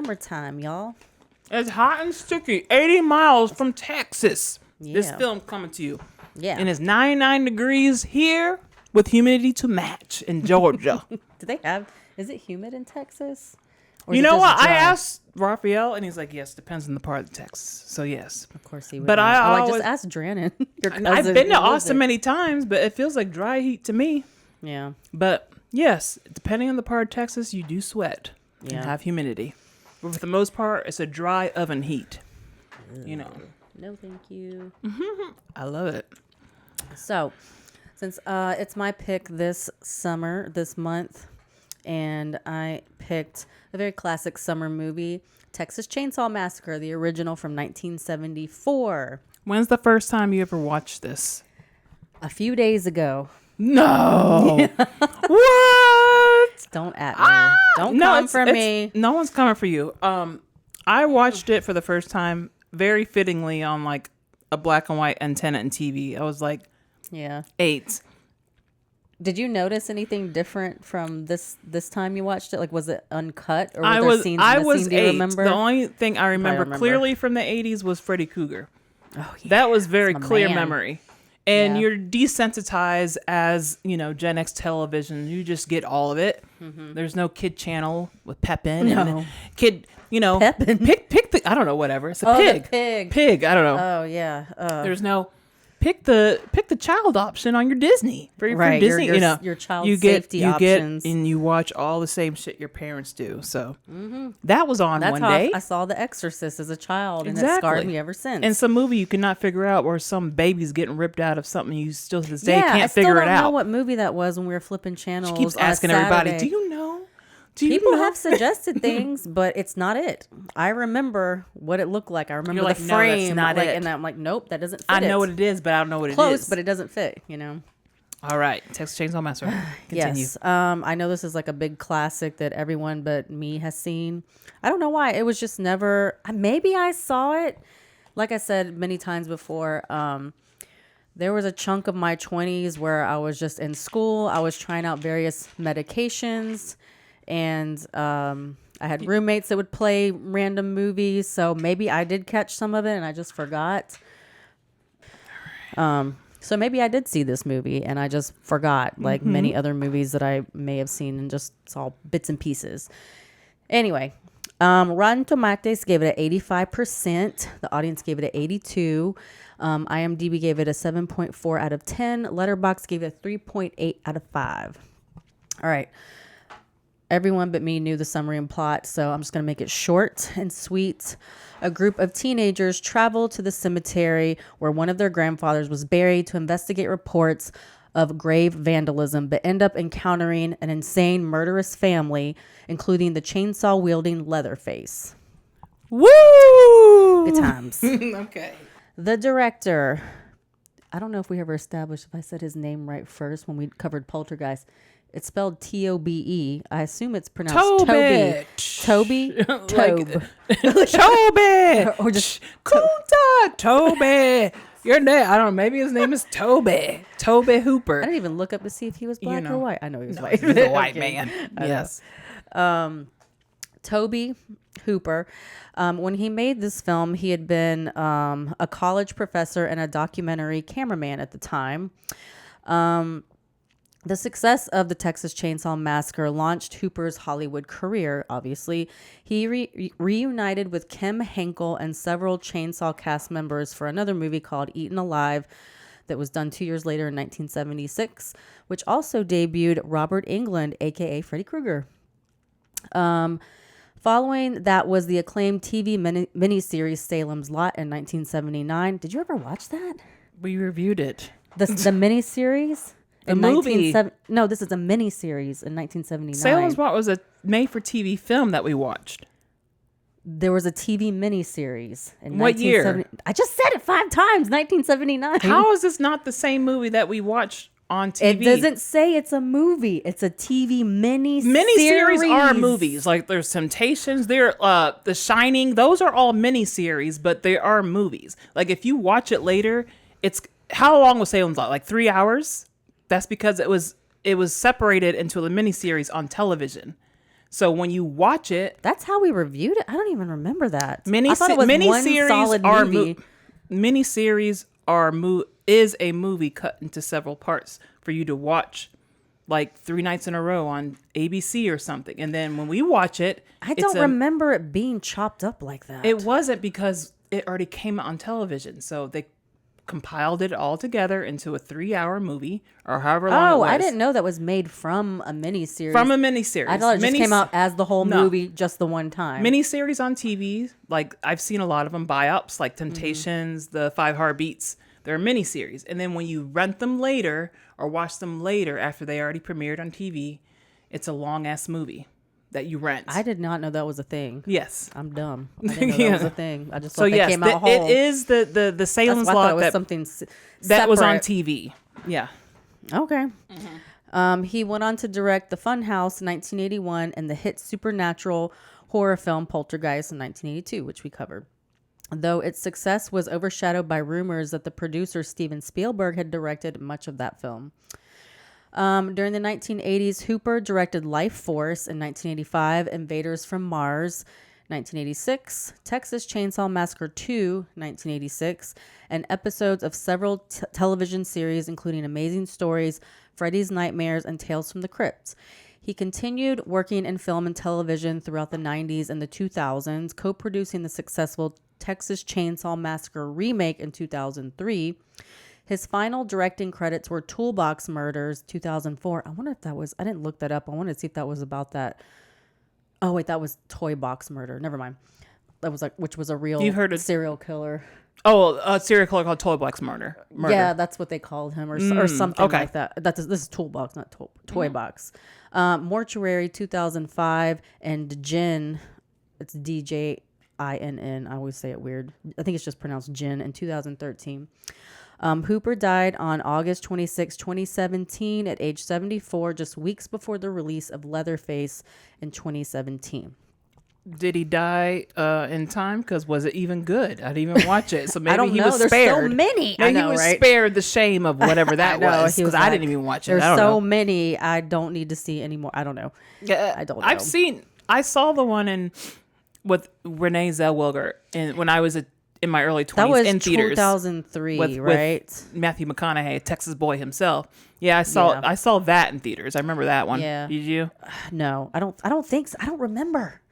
summertime, y'all. It's hot and sticky. 80 miles from Texas. Yeah. This film coming to you. Yeah. And it's 99 degrees here with humidity to match in Georgia. Do they have? Is it humid in Texas? Or You is it know just what? I dry? asked Raphael, and he's like, yes, depends on the part of Texas. So, yes. Of course he would. But know. I just always- asked Drannon. Your cousin I've been who to lives Austin there. many times, but it feels like dry heat to me. Yeah. But, yes, depending on the part of Texas, you do sweat and Yeah. have humidity. But for the most part, it's a dry oven heat. You know. No, thank you. I love it. So, since it's my pick this month, and I picked a very classic summer movie, Texas Chainsaw Massacre, the original from 1974. When's the first time you ever watched this? A few days ago. No. What? Don't at me. Don't come for me. No one's coming for you. I watched it for the first time very fittingly on like a black and white antenna and TV. I was like Yeah. 8. Did you notice anything different from this time you watched it? Like, was it uncut, or were I there was scenes I missing? was Do you 8. remember? The only thing I remember remember. clearly from the 80s was Freddy Krueger. Oh, yeah. That was very That's my clear man. memory. And Yeah. you're desensitized as, Gen X television. You just get all of it. There's no kid channel with Pepin. No. And kid, Pepin? pick the, I don't know, whatever. It's a Oh, the pig. pig. Pig, I don't know. Oh yeah. There's no pick the child option on your Disney. For Right, Disney, your child you safety get options. and you watch all the same shit your parents do. So that was on That's one how day. I saw The Exorcist as a child, and it Exactly. scarred me ever since. And some movie you could not figure out where some baby's getting ripped out of something you still to this day yeah, can't I still figure don't it know out. what movie that was when we were flipping channels. She keeps on a asking everybody, Saturday. "Do you know? Do you People know?" have suggested things, but it's not it. I remember what it looked like. I remember You're like, the "No, that's frame, not it." and I'm like, nope, that doesn't fit. I know it. what it is, but I don't know what it is. Close, but it doesn't fit. You know. All right, Texas Chainsaw Massacre. Continue. Yes. I know this is like a big classic that everyone but me has seen. I don't know why. It was just never. Maybe I saw it. Like I said many times before. There was a chunk of my 20s where I was just in school. I was trying out various medications, and I had roommates that would play random movies. So maybe I did catch some of it, and I just forgot. So maybe I did see this movie and I just forgot, like many other movies that I may have seen and just saw bits and pieces. Anyway, Rotten Tomatoes gave it an 85%. The audience gave it an 82. IMDb gave it a 7.4 out of 10. Letterboxd gave it a 3.8 out of 5. All right. Everyone but me knew the summary and plot, so I'm just going to make it short and sweet. A group of teenagers travel to the cemetery where one of their grandfathers was buried to investigate reports of grave vandalism, but end up encountering an insane, murderous family, including the chainsaw-wielding Leatherface. Woo! Good times. Okay. The director, I don't know if we ever established if I said his name right first when we covered Poltergeist. It's spelled Tobe. I assume it's pronounced Tobe. Tobe? Tobe. Tobe. Or just Kunta Tobe. Your name, I don't know, maybe his name is Tobe. Tobe Hooper. I didn't even look up to see if he was black or white. I know he was white. He's a white Okay. man. I know. Yes. Tobe Hooper. When he made this film, he had been a college professor and a documentary cameraman at the time. The success of the Texas Chainsaw Massacre launched Hooper's Hollywood career, obviously. He reunited with Kim Henkel and several Chainsaw cast members for another movie called Eaten Alive that was done 2 years later in 1976, which also debuted Robert Englund, a.k.a. Freddy Krueger. Following that was the acclaimed TV miniseries Salem's Lot in 1979. Did you ever watch that? We reviewed it. The miniseries? The movie. No, this is a miniseries in 1979. Salem's Lot was a made-for-TV film that we watched. There was a TV miniseries in What year? 1970. I just said it 5 times. 1979. How is this not the same movie that we watched on TV? It doesn't say it's a movie. It's a TV miniseries. Miniseries are movies. Like there's Temptations, there The Shining. Those are all miniseries, but they are movies. Like if you watch it later, it's how long was Salem's Lot? Like 3 hours? That's because it was separated into a miniseries on television. So when you watch it, That's how we reviewed it. I don't even remember that. I mini thought it was one solid movie. miniseries is a movie cut into several parts for you to watch, like 3 nights in a row on ABC or something. And then when we watch it, I don't remember it being chopped up like that. it wasn't, because it already came out on television. So they compiled it all together into a 3-hour movie, or however long it was. I didn't know that was made from a miniseries. From a miniseries. I thought it just came out as the whole movie just the one time. Miniseries on TV, like I've seen a lot of them, buy-ups, like Temptations, the 5 Heartbeats. They're miniseries. And then when you rent them later or watch them later after they already premiered on TV, it's a long-ass movie that you rent. I did not know that was a thing. Yes. I'm dumb. I didn't know that was a thing. I just thought they yes, came out whole. it is the Salem's That's why I thought Lot it was that, something that was on separate. TV. Yeah. Okay. He went on to direct The Funhouse in 1981 and the hit supernatural horror film Poltergeist in 1982, which we covered. Though its success was overshadowed by rumors that the producer Steven Spielberg had directed much of that film. During the 1980s, Hooper directed Life Force in 1985, Invaders from Mars 1986, Texas Chainsaw Massacre 2 1986, and episodes of several television series including Amazing Stories, Freddy's Nightmares, and Tales from the Crypt. He continued working in film and television throughout the 90s and the 2000s, co-producing the successful Texas Chainsaw Massacre remake in 2003. His final directing credits were Toolbox Murders, 2004. I wonder if that was, I didn't look that up. I wanted to see if that was about that. Oh, wait, that was Toy Box Murder. Never mind. That was which was a real serial killer. Oh, a serial killer called Toy Box Murder. Yeah, that's what they called him or something like that. This is Toolbox, not Toy Box. Mortuary, 2005, and Jinn, it's DJINN. I always say it weird. I think it's just pronounced Jinn, in 2013. Hooper died on August 26, 2017 at age 74, just weeks before the release of Leatherface in 2017. Did he die in time? Because was it even good? I didn't even watch it. So maybe I don't he know. was There's spared. so many. Maybe I know, he was right? spared the shame of whatever that was. Because I didn't even watch it. There's I don't so know. many. I don't need to see anymore. I don't know. Yeah, I don't know. I saw the one with Renee Zellweger when I was in my early 20s that was in theaters. 2003, right? With Matthew McConaughey, Texas boy himself. Yeah, I saw that in theaters. I remember that one. Yeah. Did you? No, I don't think so. I don't remember.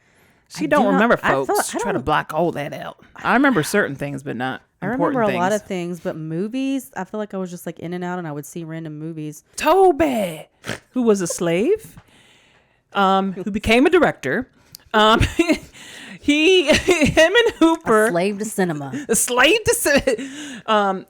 She don't remember, folks. Try to block all that out. I remember certain things, but not I important remember a things. lot of things, but movies, I feel like I was just like in and out, and I would see random movies. Tobe, who was a slave, who became a director. Him and Hooper. A slave to cinema.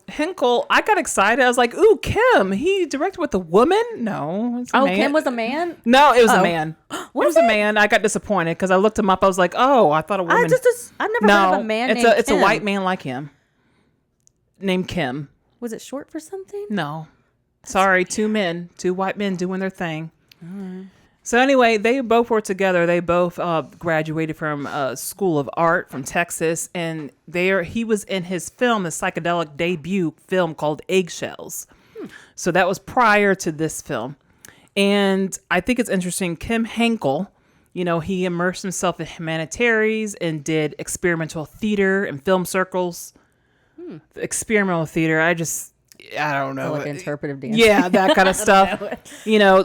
Hinkle, I got excited. I was like, ooh, Kim, he directed with a woman? No. It's a man. Kim was a man? No, it was a man. It was a man. I got disappointed because I looked him up. I was like, oh, I thought a woman. I've never heard of a man named It's Kim. a white man like him named Kim. Was it short for something? No. Sorry, 2 men, 2 white men doing their thing. So anyway, they both were together. They both graduated from School of Art from Texas, and he was in his film, a psychedelic debut film called Eggshells. So that was prior to this film. And I think it's interesting, Kim Henkel, he immersed himself in humanities and did experimental theater and film circles. Experimental theater, I don't know. Like interpretive dance. Yeah, that kind of stuff.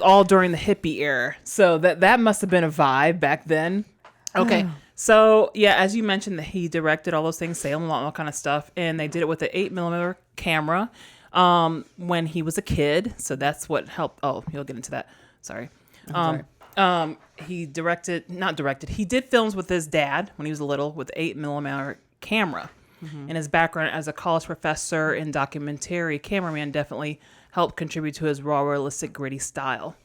All during the hippie era. So that must have been a vibe back then. Okay. So, yeah, as you mentioned, that he directed all those things, Salem, all that kind of stuff. And they did it with an 8mm camera when he was a kid. So that's what helped. Oh, you'll get into that. Sorry. He he did films with his dad when he was little with 8mm camera. And his background as a college professor and documentary cameraman definitely helped contribute to his raw, realistic, gritty style.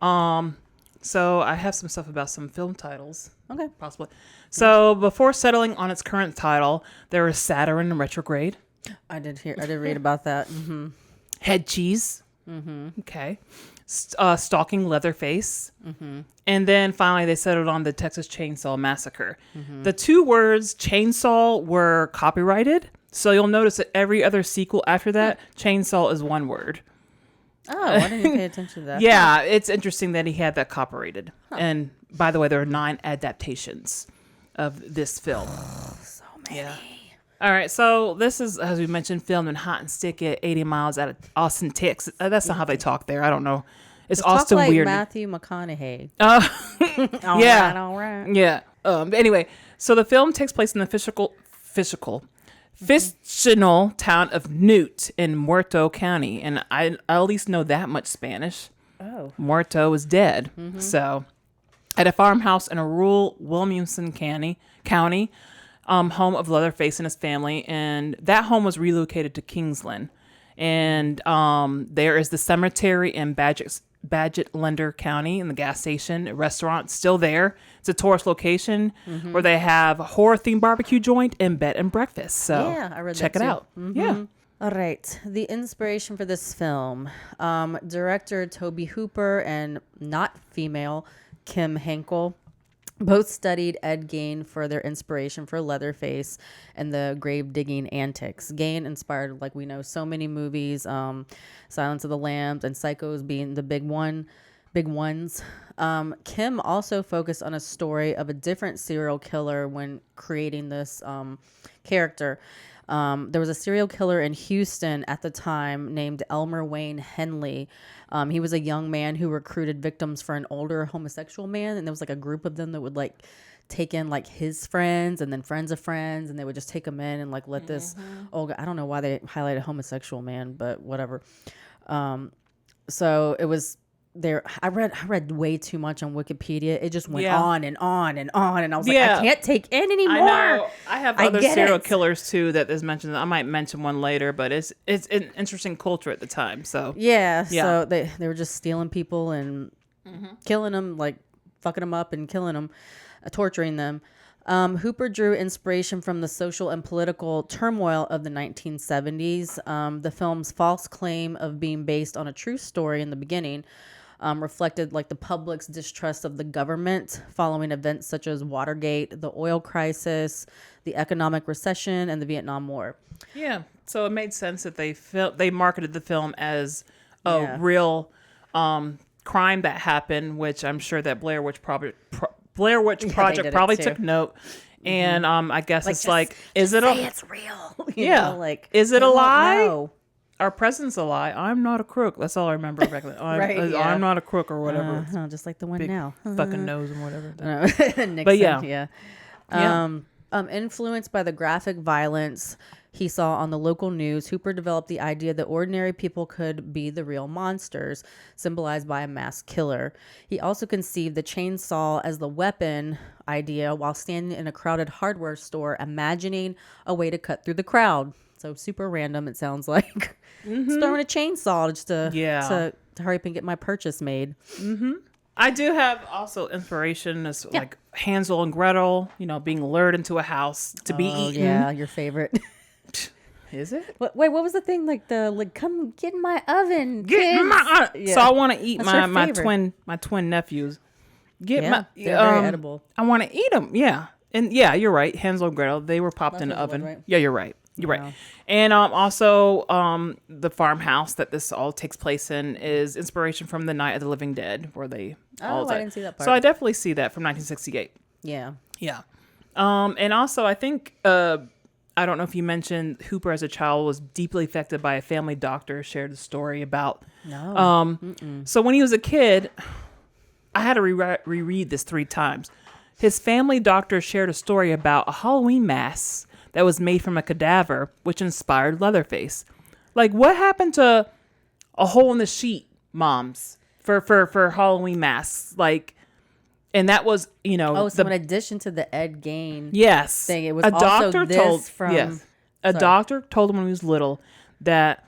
So I have some stuff about some film titles. Okay. Possibly. So before settling on its current title, there was Saturn in Retrograde. I did read about that. Mm-hmm. Head Cheese. Mm-hmm. Okay. Stalking Leatherface. Mm-hmm. And then finally they settled on the Texas Chainsaw Massacre. Mm-hmm. The 2 words chainsaw were copyrighted. So you'll notice that every other sequel after that, chainsaw is 1 word. Oh, I didn't even pay attention to that. Yeah, it's interesting that he had that copyrighted. And by the way, there are 9 adaptations of this film. So many. Yeah. All right, so this is, as we mentioned, filmed in hot and sticky at 80 miles out of Austin, Texas. That's not how they talk there. I don't know. It's Talk Austin like weird. Matthew McConaughey. Yeah. All right. Yeah. Anyway, so the film takes place in the fictional town of Newt in Muerto County, and I at least know that much Spanish. Oh. Muerto is dead. So, at a farmhouse in a rural Williamson County, home of Leatherface and his family, and that home was relocated to Kingsland. And there is the cemetery in Badgetlender County, and the gas station, a restaurant still there. It's a tourist location where they have a horror-themed barbecue joint and bed and breakfast. So Yeah, I read check that it too. out. Yeah. All right. The inspiration for this film, director Tobe Hooper and not female Kim Henkel both studied Ed Gein for their inspiration for Leatherface and the grave digging antics. Gein inspired, like we know, so many movies, Silence of the Lambs and Psychos being the big ones. Kim also focused on a story of a different serial killer when creating this character. There was a serial killer in Houston at the time named Elmer Wayne Henley. He was a young man who recruited victims for an older homosexual man, and there was like a group of them that would like take in like his friends and then friends of friends, and they would just take them in and like let this old guy, I don't know why they highlighted homosexual man, but whatever. So it was there. I read way too much on Wikipedia. It just went on and on and on, and I was like, I can't take in anymore. I know. I have other serial it. killers too that is mentioned. I might mention one later, but it's an interesting culture at the time. So so they were just stealing people and killing them, like fucking them up and killing them, torturing them. Hooper drew inspiration from the social and political turmoil of the 1970s. The film's false claim of being based on a true story in the beginning reflected like the public's distrust of the government following events such as Watergate, the oil crisis, the economic recession, and the Vietnam War. Yeah, so it made sense that they marketed the film as a real crime that happened, which I'm sure that Blair Witch Project probably took note. And I guess it's like, is it it's real? You know, like, is it a lie? No. Our president's a lie. I'm not a crook. That's all I remember back then. I'm not a crook or whatever. Just like the one Big now. fucking nose and whatever. Nixon, But yeah. Influenced by the graphic violence he saw on the local news, Hooper developed the idea that ordinary people could be the real monsters, symbolized by a masked killer. He also conceived the chainsaw as the weapon idea while standing in a crowded hardware store, imagining a way to cut through the crowd. So super random, it sounds like. Just throwing a chainsaw just to hurry up and get my purchase made. I do have also inspiration as like Hansel and Gretel, being lured into a house to be eaten. Yeah, your favorite. Is it? Wait, what was the thing? Come get in my oven. Get in my oven. So I want to eat That's my twin nephews. They're very edible. I want to eat them. Yeah, and you're right. Hansel and Gretel, they were popped in the oven. Right? Yeah, you're right. You're right. And also the farmhouse that this all takes place in is inspiration from the Night of the Living Dead, where they all died. I didn't see that part. So I definitely see that from 1968. Yeah. Yeah. And also I think I don't know if you mentioned Hooper as a child was deeply affected by a family doctor shared a story about. No. So when he was a kid, I had to reread this 3 times. His family doctor shared a story about a Halloween mask that was made from a cadaver, which inspired Leatherface. Like, what happened to a hole in the sheet, moms, for Halloween masks? Like, and that was, so in addition to the Ed Gein thing, it was a also doctor this from... A doctor told him when he was little that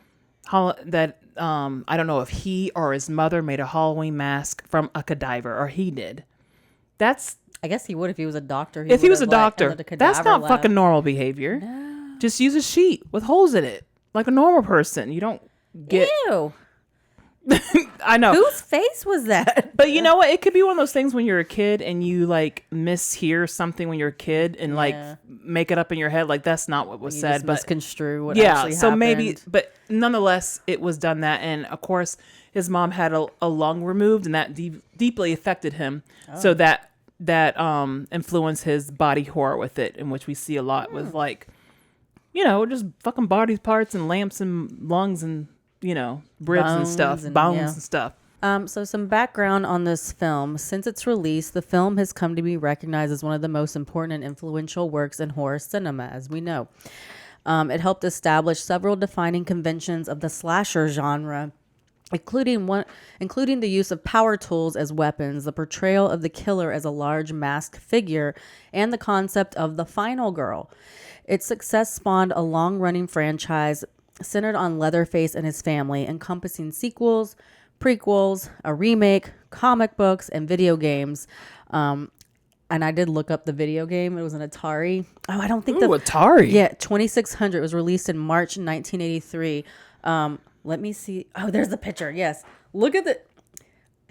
I don't know if he or his mother made a Halloween mask from a cadaver, or he did. I guess he would if he was a doctor. If he was a doctor, that's not lab. fucking normal behavior. No. Just use a sheet with holes in it, like a normal person. You don't get. Ew. I know. Whose face was that? But you know what? It could be one of those things when you're a kid and you like mishear something when you're a kid and like make it up in your head. Like that's not what was You said, just but misconstrue what yeah. actually So happened. maybe, but nonetheless, it was done that. And of course, his mom had a lung removed and that deeply affected him. So that influenced his body horror with it, in which we see a lot with like, you know, just fucking body parts and lamps and lungs and, you know, ribs and stuff, bones and stuff. So some background on this film. Since its release, the film has come to be recognized as one of the most important and influential works in horror cinema, as we know. It helped establish several defining conventions of the slasher genre, including the use of power tools as weapons, the portrayal of the killer as a large masked figure, and the concept of the final girl. Its success spawned a long-running franchise centered on Leatherface and his family, encompassing sequels, prequels, a remake, comic books, and video games. And I did look up the video game. It was an Atari. Oh, I don't think Atari. Yeah, 2600. It was released in March 1983. Let me see. Oh, there's the picture. Yes. Look at the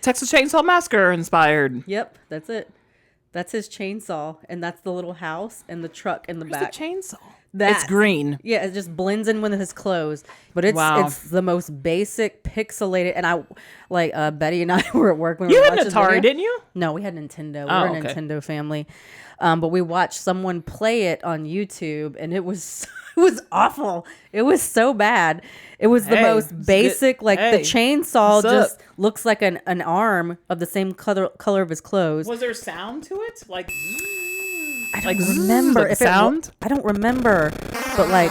Texas Chainsaw Massacre inspired. Yep, that's it. That's his chainsaw, and that's the little house and the truck in the back. The chainsaw. That, it's green. Yeah, it just blends in with his clothes. But it's the most basic pixelated. And I like Betty and I were at work when we were watching You had an Atari, didn't you? No, we had Nintendo. We're a Nintendo family. But we watched someone play it on YouTube, and it was awful. It was so bad. It was the most basic. The chainsaw just looks like an arm of the same color of his clothes. Was there sound to it? Like. I don't remember if sound. I don't remember, but like,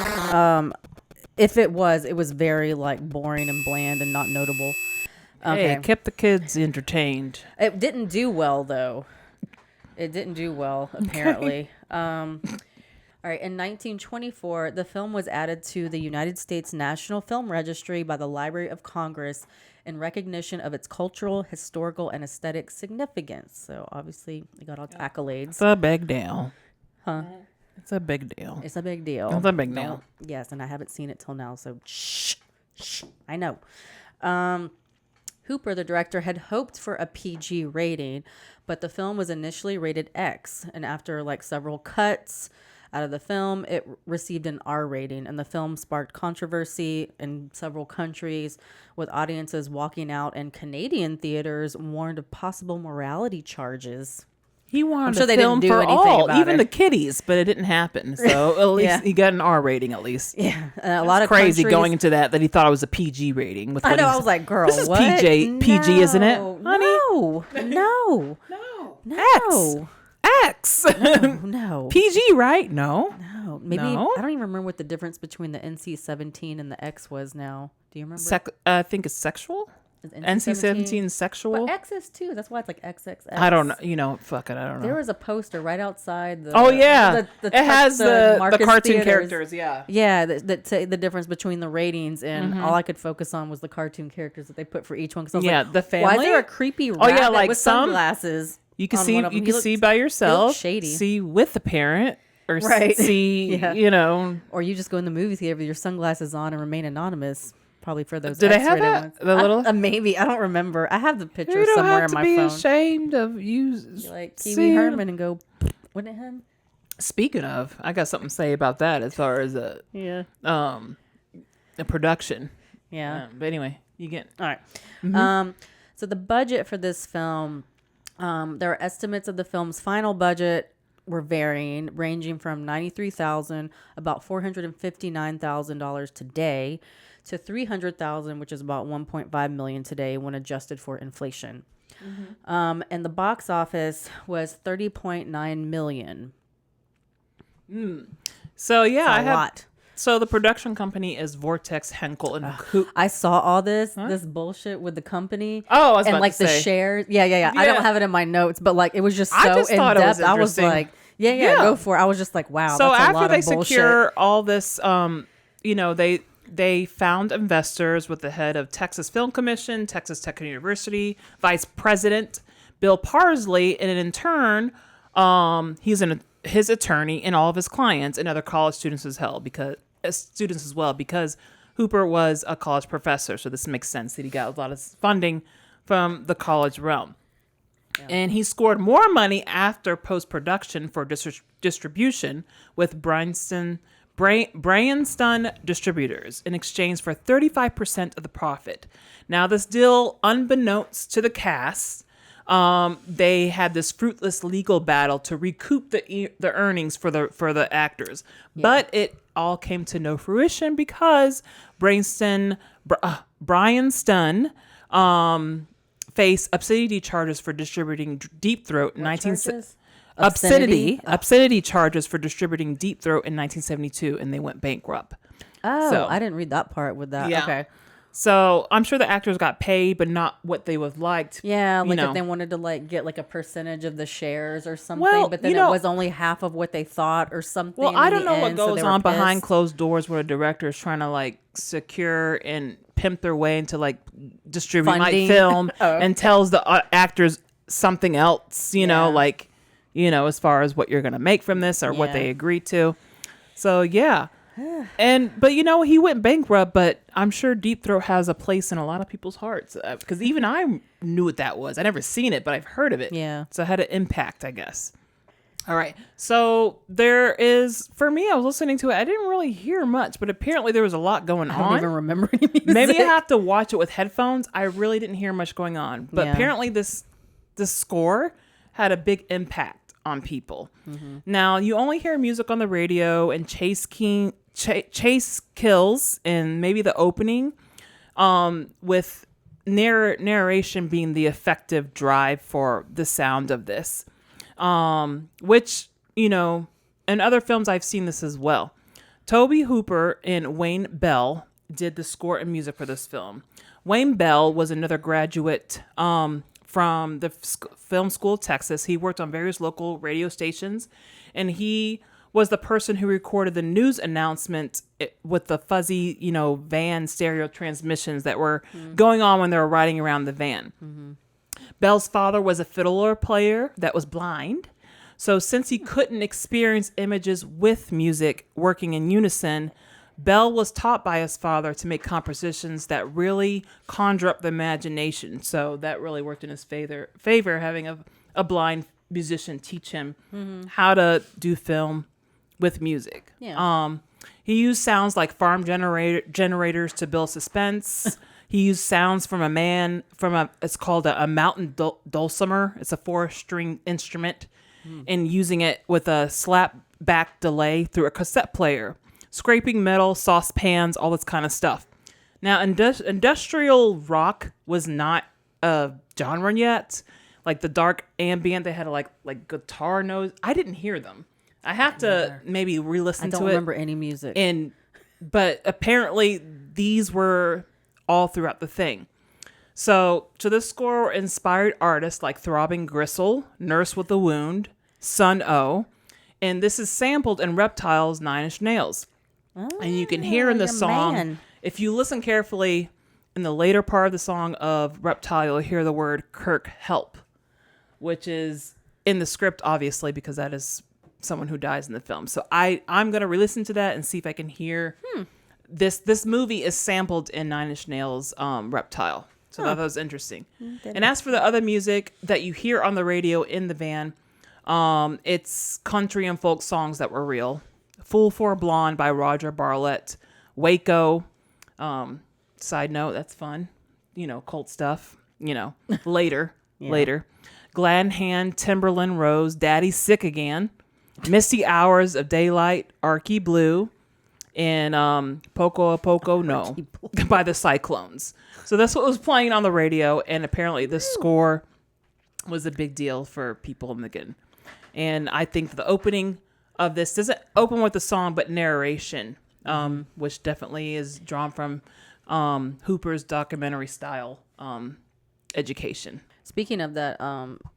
if it was very like boring and bland and not notable. Okay, it kept the kids entertained. It didn't do well though. It didn't do well apparently. All right, in 1924, the film was added to the United States National Film Registry by the Library of Congress in recognition of its cultural, historical, and aesthetic significance. So obviously, it got all accolades. It's a big deal. Huh? It's a big deal. It's a big deal. It's a big deal. Yes, and I haven't seen it till now, so shh. I know. Hooper, the director, had hoped for a PG rating, but the film was initially rated X, and after like several cuts out of the film, it received an R rating, and the film sparked controversy in several countries, with audiences walking out, and Canadian theaters warned of possible morality charges. He wanted I'm sure a they film didn't do for anything all, about even it. the kiddies, but it didn't happen. So at least he got an R rating. At least, Yeah, a lot of crazy countries, going into that he thought it was a PG rating. With I know. I was like, "Girl, this is what? PG, isn't it, honey? No, No. X. no. PG, right? No. Maybe No? I don't even remember what the difference between the NC-17 and the X was now. Do you remember? I think it's sexual. Is NC-17 sexual. But X is too. That's why it's like XXX. I don't know. You know, fuck it. I don't know. There was a poster right outside the. Oh yeah, the it has the Marcus cartoon Theaters. characters. Yeah. Yeah, that say the difference between the ratings, and all I could focus on was the cartoon characters that they put for each one. Because Yeah, like, the why is family? there a creepy rat Oh, yeah, like with some- sunglasses? You can on see. one of them? You He can see looks- by he looks yourself. shady. See with the parent, or Right. see. Yeah. You know. Or you just go in the movie theater with your sunglasses on and remain anonymous. Probably for those. Do they have X-rated that? ones. The little. Maybe I don't remember. I have the picture You don't somewhere have in to my be phone. ashamed of you. You're like Pee Wee seeing- Herman and go, wasn't it him? Speaking of, I got something to say about that as far as the production. Yeah. But anyway, you get. All right. So the budget for this film, there are estimates of the film's final budget were varying, ranging from $93,000, about $459,000 today, to $300,000, which is about $1.5 million today when adjusted for inflation. And the box office was $30.9 million. So yeah, That's I a have. lot. So the production company is Vortex Henkel and Coop. I saw all this bullshit with the company. Oh, I was and about like to the say. shares. Yeah. I Yeah. don't have it in my notes, but like it was just so I just in thought it was depth. I was interesting. like, yeah, go for it. I was just like, wow. So that's a after lot they of bullshit. secure all this, they found investors with the head of Texas Film Commission, Texas Tech University, Vice President Bill Parsley, and in turn, his attorney and all of his clients and other college students as well, because Hooper was a college professor, so this makes sense that he got a lot of funding from the college realm. Yeah. And he scored more money after post-production for distribution with Bryanston Distributors in exchange for 35% of the profit. Now, this deal, unbeknownst to the cast, they had this fruitless legal battle to recoup the earnings for the actors, but it all came to no fruition because Bryanston faced obscenity charges for distributing Deep Throat in obscenity charges for distributing Deep Throat in 1972, and they went bankrupt. Oh, so, I didn't read that part with that. Yeah. Okay. So I'm sure the actors got paid, but not what they would liked. Yeah, like if they wanted to like get like a percentage of the shares or something, but then it was only half of what they thought or something. Well, I don't know what goes on behind closed doors where a director is trying to like secure and pimp their way into like distribute my film and tells the actors something else, you know, like, you know, as far as what you're going to make from this or what they agreed to. So, yeah. But you know, he went bankrupt, but I'm sure Deep Throat has a place in a lot of people's hearts because even I knew what that was. I never seen it, but I've heard of it. Yeah. So it had an impact, I guess. All right. So there is, for me, I was listening to it. I didn't really hear much, but apparently there was a lot going on. I don't even remember any music. Maybe I have to watch it with headphones. I really didn't hear much going on, but apparently this score had a big impact on people. Mm-hmm. Now you only hear music on the radio and chase kills and maybe the opening, with narration being the effective drive for the sound of this, which, you know, in other films I've seen this as well. Tobe Hooper and Wayne Bell did the score and music for this film. Wayne Bell was another graduate from the Film School of Texas. He worked on various local radio stations, and he was the person who recorded the news announcement with the fuzzy, you know, van stereo transmissions that were going on when they were riding around the van. Mm-hmm. Bell's father was a fiddler player that was blind. So since he couldn't experience images with music working in unison, Bell was taught by his father to make compositions that really conjure up the imagination. So that really worked in his favor having a blind musician teach him how to do film with music. Yeah. He used sounds like farm generators to build suspense. He used sounds from it's called a mountain dulcimer. It's a 4-string instrument, and using it with a slap back delay through a cassette player, scraping metal, saucepans, all this kind of stuff. Now, industrial rock was not a genre yet. Like the dark ambient, they had like guitar notes. I didn't hear them. I have to maybe re-listen to it. I don't remember any music. But apparently these were all throughout the thing. So this score inspired artists like Throbbing Gristle, Nurse with a Wound, Sun O, and this is sampled in Reptile's 9 Inch Nails. Oh, and you can hear in the song, if you listen carefully, in the later part of the song of Reptile, you'll hear the word Kirk help, which is in the script, obviously, because that is someone who dies in the film. So I'm going to re-listen to that and see if I can hear this movie is sampled in 9 Inch Nails Reptile. So that was interesting. And as for the other music that you hear on the radio in the van, it's country and folk songs that were real. Fool for a Blonde by Roger Bartlett, Waco. Side note, that's fun. You know, cult stuff. You know, later. Glad Hand, Timberland Rose, Daddy's Sick Again, Misty Hours of Daylight, Arky Blue, and Poco a Poco No by the Cyclones. So that's what was playing on the radio, and apparently this score was a big deal for people in Michigan. And I think the opening of this doesn't open with the song, but narration, which definitely is drawn from Hooper's documentary style education. Speaking of that,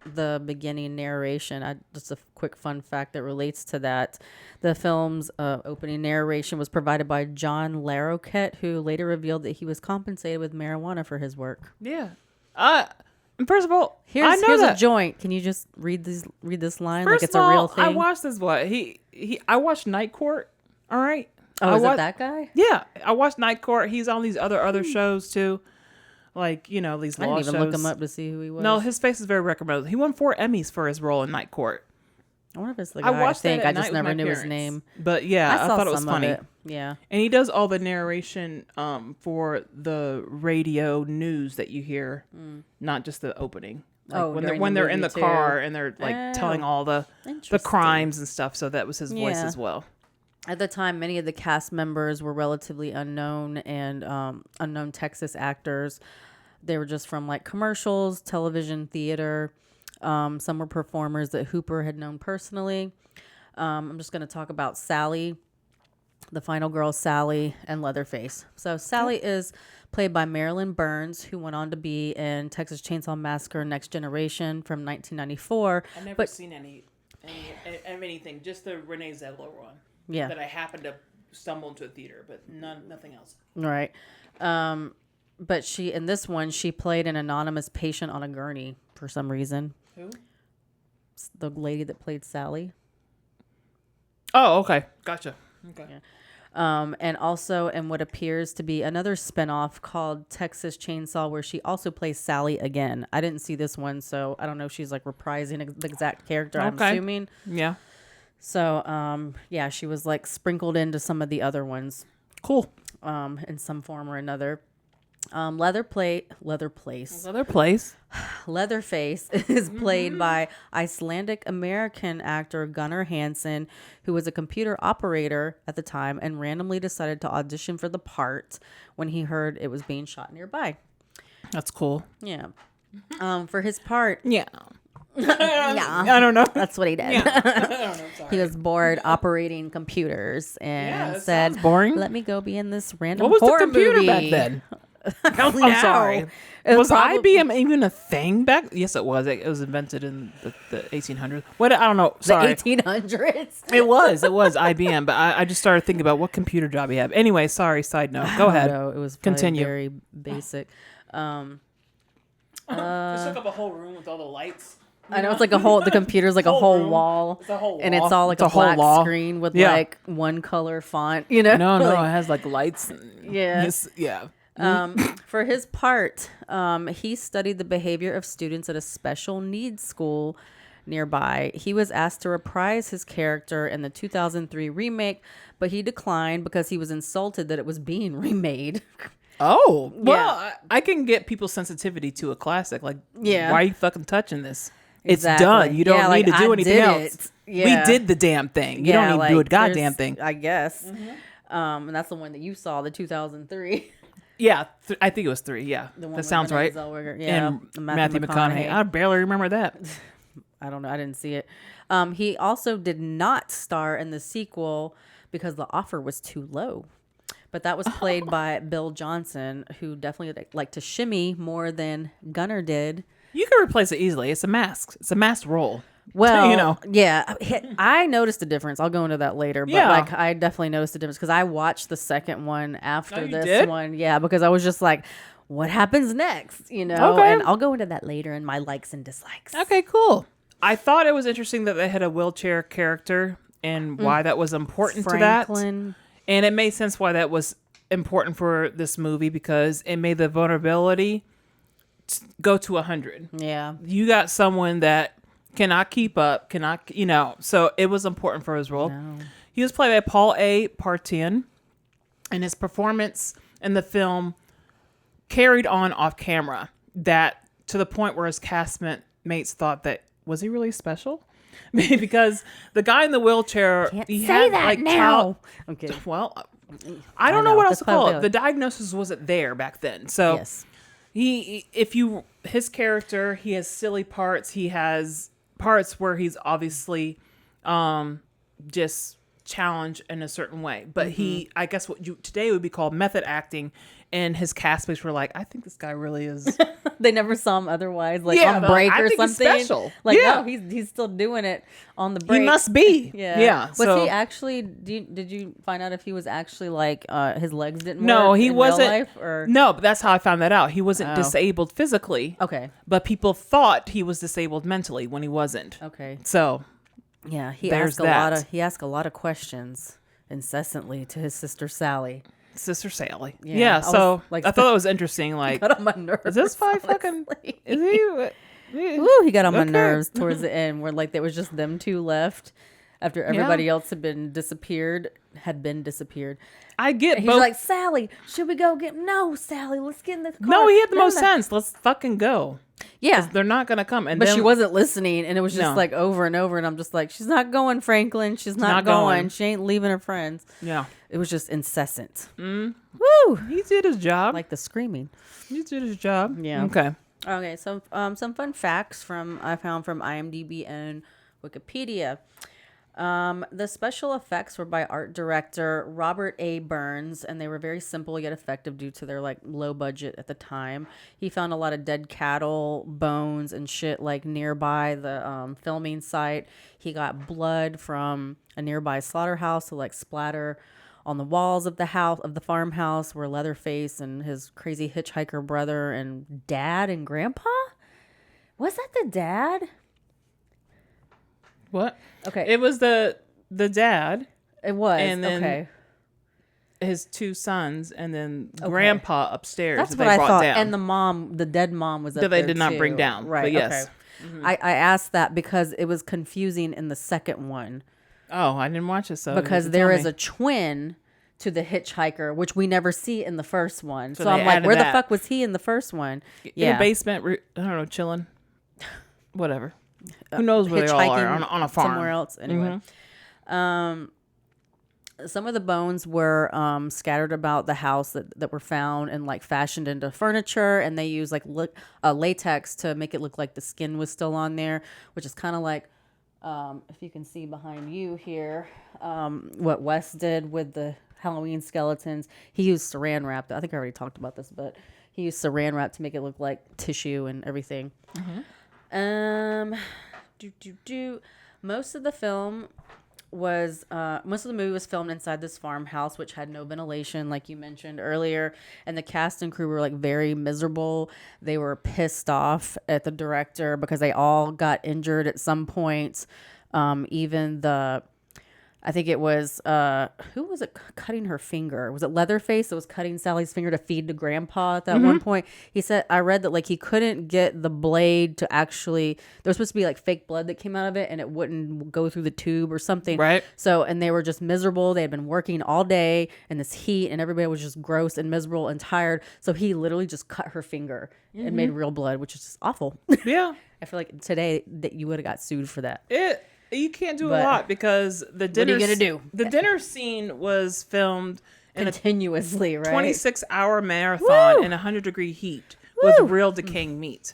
the beginning narration, just a quick fun fact that relates to that. The film's opening narration was provided by John Larroquette, who later revealed that he was compensated with marijuana for his work. Yeah. First of all, here's a joint. Can you just read this line like it's a real thing? I watched this. I watched Night Court. All right. Oh, is it that guy? Yeah, I watched Night Court. He's on these other shows too, like these law shows. I didn't even look him up to see who he was. No, his face is very recognizable. He won 4 Emmys for his role in Night Court. I wonder if it's the guy. I just never knew his name. But yeah, I thought it was funny. Yeah. And he does all the narration for the radio news that you hear, not just the opening. Like when they're in the car and they're like telling all the crimes and stuff. So that was his voice as well. At the time, many of the cast members were relatively unknown and unknown Texas actors. They were just from like commercials, television, theater. Some were performers that Hooper had known personally. I'm just going to talk about Sally, the final girl, Sally, and Leatherface. So Sally is played by Marilyn Burns, who went on to be in Texas Chainsaw Massacre: Next Generation from 1994. I've never seen anything, just the Renee Zellweger one. Yeah. That I happened to stumble into a theater, but nothing else. Right. But in this one, she played an anonymous patient on a gurney for some reason. Who? The lady that played Sally. Oh, okay. Gotcha. Okay. Yeah. And also in what appears to be another spinoff called Texas Chainsaw, where she also plays Sally again. I didn't see this one, so I don't know if she's like reprising the exact character, I'm assuming. Yeah. So, she was like sprinkled into some of the other ones. Cool. In some form or another. Leatherface is played by Icelandic American actor Gunnar Hansen, who was a computer operator at the time and randomly decided to audition for the part when he heard it was being shot nearby. That's cool. Yeah. For his part. Yeah. Yeah. I don't know. That's what he did. Yeah. I don't know, He was bored operating computers and said, boring. Let me go be in this random What was horror the computer movie. back then? I'm sorry. Was IBM even a thing back? Yes, it was. It was invented in the 1800s. What? I don't know. Sorry. The 1800s. It was IBM. But I just started thinking about what computer job you have. Anyway, sorry. Side note. Go ahead. No, it was continue. Very basic. Just took up a whole room with all the lights. I know it's like the computer's like a whole wall. It's a whole wall. And it's all like a black screen with like one color font, No, it has like lights. Yeah. Yeah. For his part, he studied the behavior of students at a special needs school nearby. He was asked to reprise his character in the 2003 remake, but he declined because he was insulted that it was being remade. Oh, well, I can get people's sensitivity to a classic. Like, why are you fucking touching this? Exactly. It's done. You don't need to do anything else. Yeah. We did the damn thing. You don't even do a goddamn thing. I guess. Mm-hmm. And that's the one that you saw, the 2003. Yeah, I think it was 3. Yeah, that sounds right. Yeah, and Matthew McConaughey. I barely remember that. I don't know. I didn't see it. He also did not star in the sequel because the offer was too low. But that was played by Bill Johnson, who definitely liked to shimmy more than Gunnar did. You can replace it easily. It's a mask. It's a masked role. Well, yeah, I noticed a difference. I'll go into that later. But like, I definitely noticed a difference because I watched the second one after this one. Yeah, because I was just like, what happens next? Okay. And I'll go into that later in my likes and dislikes. Okay, cool. I thought it was interesting that they had a wheelchair character and why that was important to that. And it made sense why that was important for this movie because it made the vulnerability go to 100. Yeah. You got someone that cannot keep up, so it was important for his role. No. He was played by Paul A. Partian, and his performance in the film carried on off camera that to the point where his castmates thought that, was he really special? Because the guy in the wheelchair, he had like now. I'm kidding. Well, I don't know what else to call it. The diagnosis wasn't there back then. So yes. His character, he has silly parts. He has parts where he's obviously just challenged in a certain way. But I guess what today would be called method acting. And his castmates were like, I think this guy really is. They never saw him otherwise, like on break or something. He's special. Like, no, he's still doing it on the break. He must be. Yeah. Was he actually? Did you find out if he was actually like his legs didn't work? No, he wasn't. Real life, or? No, but that's how I found that out. He wasn't disabled physically. Okay. But people thought he was disabled mentally when he wasn't. Okay. So. Yeah, he asked a lot of questions incessantly to his sister Sally. Sister Sally. Yeah, Yeah. I So was, like, I thought it was interesting. Like, Got on my nerves. is this guy fucking? Is he? Ooh, he got on my Okay. nerves towards the end, where like there was just them two left after everybody else had been disappeared. I get And both. he's like, Sally, should we go get? No, Sally, let's get in the car. No, he had the most no. sense. Let's fucking go. Yeah, They're not gonna come. And but then, she wasn't listening, and it was just No. like over and over. And I'm just like, she's not going, Franklin. She's not, not going. going. She ain't leaving her friends. Yeah. It was just incessant. Woo! He did his job. Like the screaming. He did his job. Yeah. Okay. Okay, so some fun facts I found from IMDb and Wikipedia. The special effects were by art director Robert A. Burns, and they were very simple yet effective due to their like low budget at the time. He found a lot of dead cattle bones and shit like nearby the filming site. He got blood from a nearby slaughterhouse to like splatter on the walls of the farmhouse where Leatherface and his crazy hitchhiker brother and dad and grandpa. Was that the dad? What? Okay. It was the dad, It was. And then okay. his two sons, and then grandpa upstairs. That's that what they I brought thought. down. And the dead mom was up That they there did not too. bring down. Right. But yes. Okay. I asked that because it was confusing in the second one. Oh, I didn't watch it, so Because there is a twin to the hitchhiker, which we never see in the first one. So they I'm like, added where the that. fuck was he in the first one? in a basement. I don't know, chilling. Whatever. Who knows where they all are on a farm somewhere else. Anyway, some of the bones were scattered about the house that were found and like fashioned into furniture, and they used like latex to make it look like the skin was still on there, which is kind of like if you can see behind you here, what Wes did with the Halloween skeletons. He used saran wrap. I think I already talked about this, but he used saran wrap to make it look like tissue and everything. Most of the movie was filmed inside this farmhouse, which had no ventilation, like you mentioned earlier, and the cast and crew were like very miserable. They were pissed off at the director because they all got injured at some point. Even I think it was who was it cutting her finger? Was it Leatherface that was cutting Sally's finger to feed to Grandpa at that one point? He said, I read that like he couldn't get the blade to actually, there was supposed to be like fake blood that came out of it and it wouldn't go through the tube or something. Right. So, and they were just miserable. They had been working all day in this heat and everybody was just gross and miserable and tired. So he literally just cut her finger and made real blood, which is just awful. Yeah. I feel like today that you would have got sued for that. You can't do But a lot because the dinner. What are you gonna do? The dinner scene was filmed in Continuously, a right? 26-hour marathon Woo! in 100-degree heat Woo! with real decaying meat.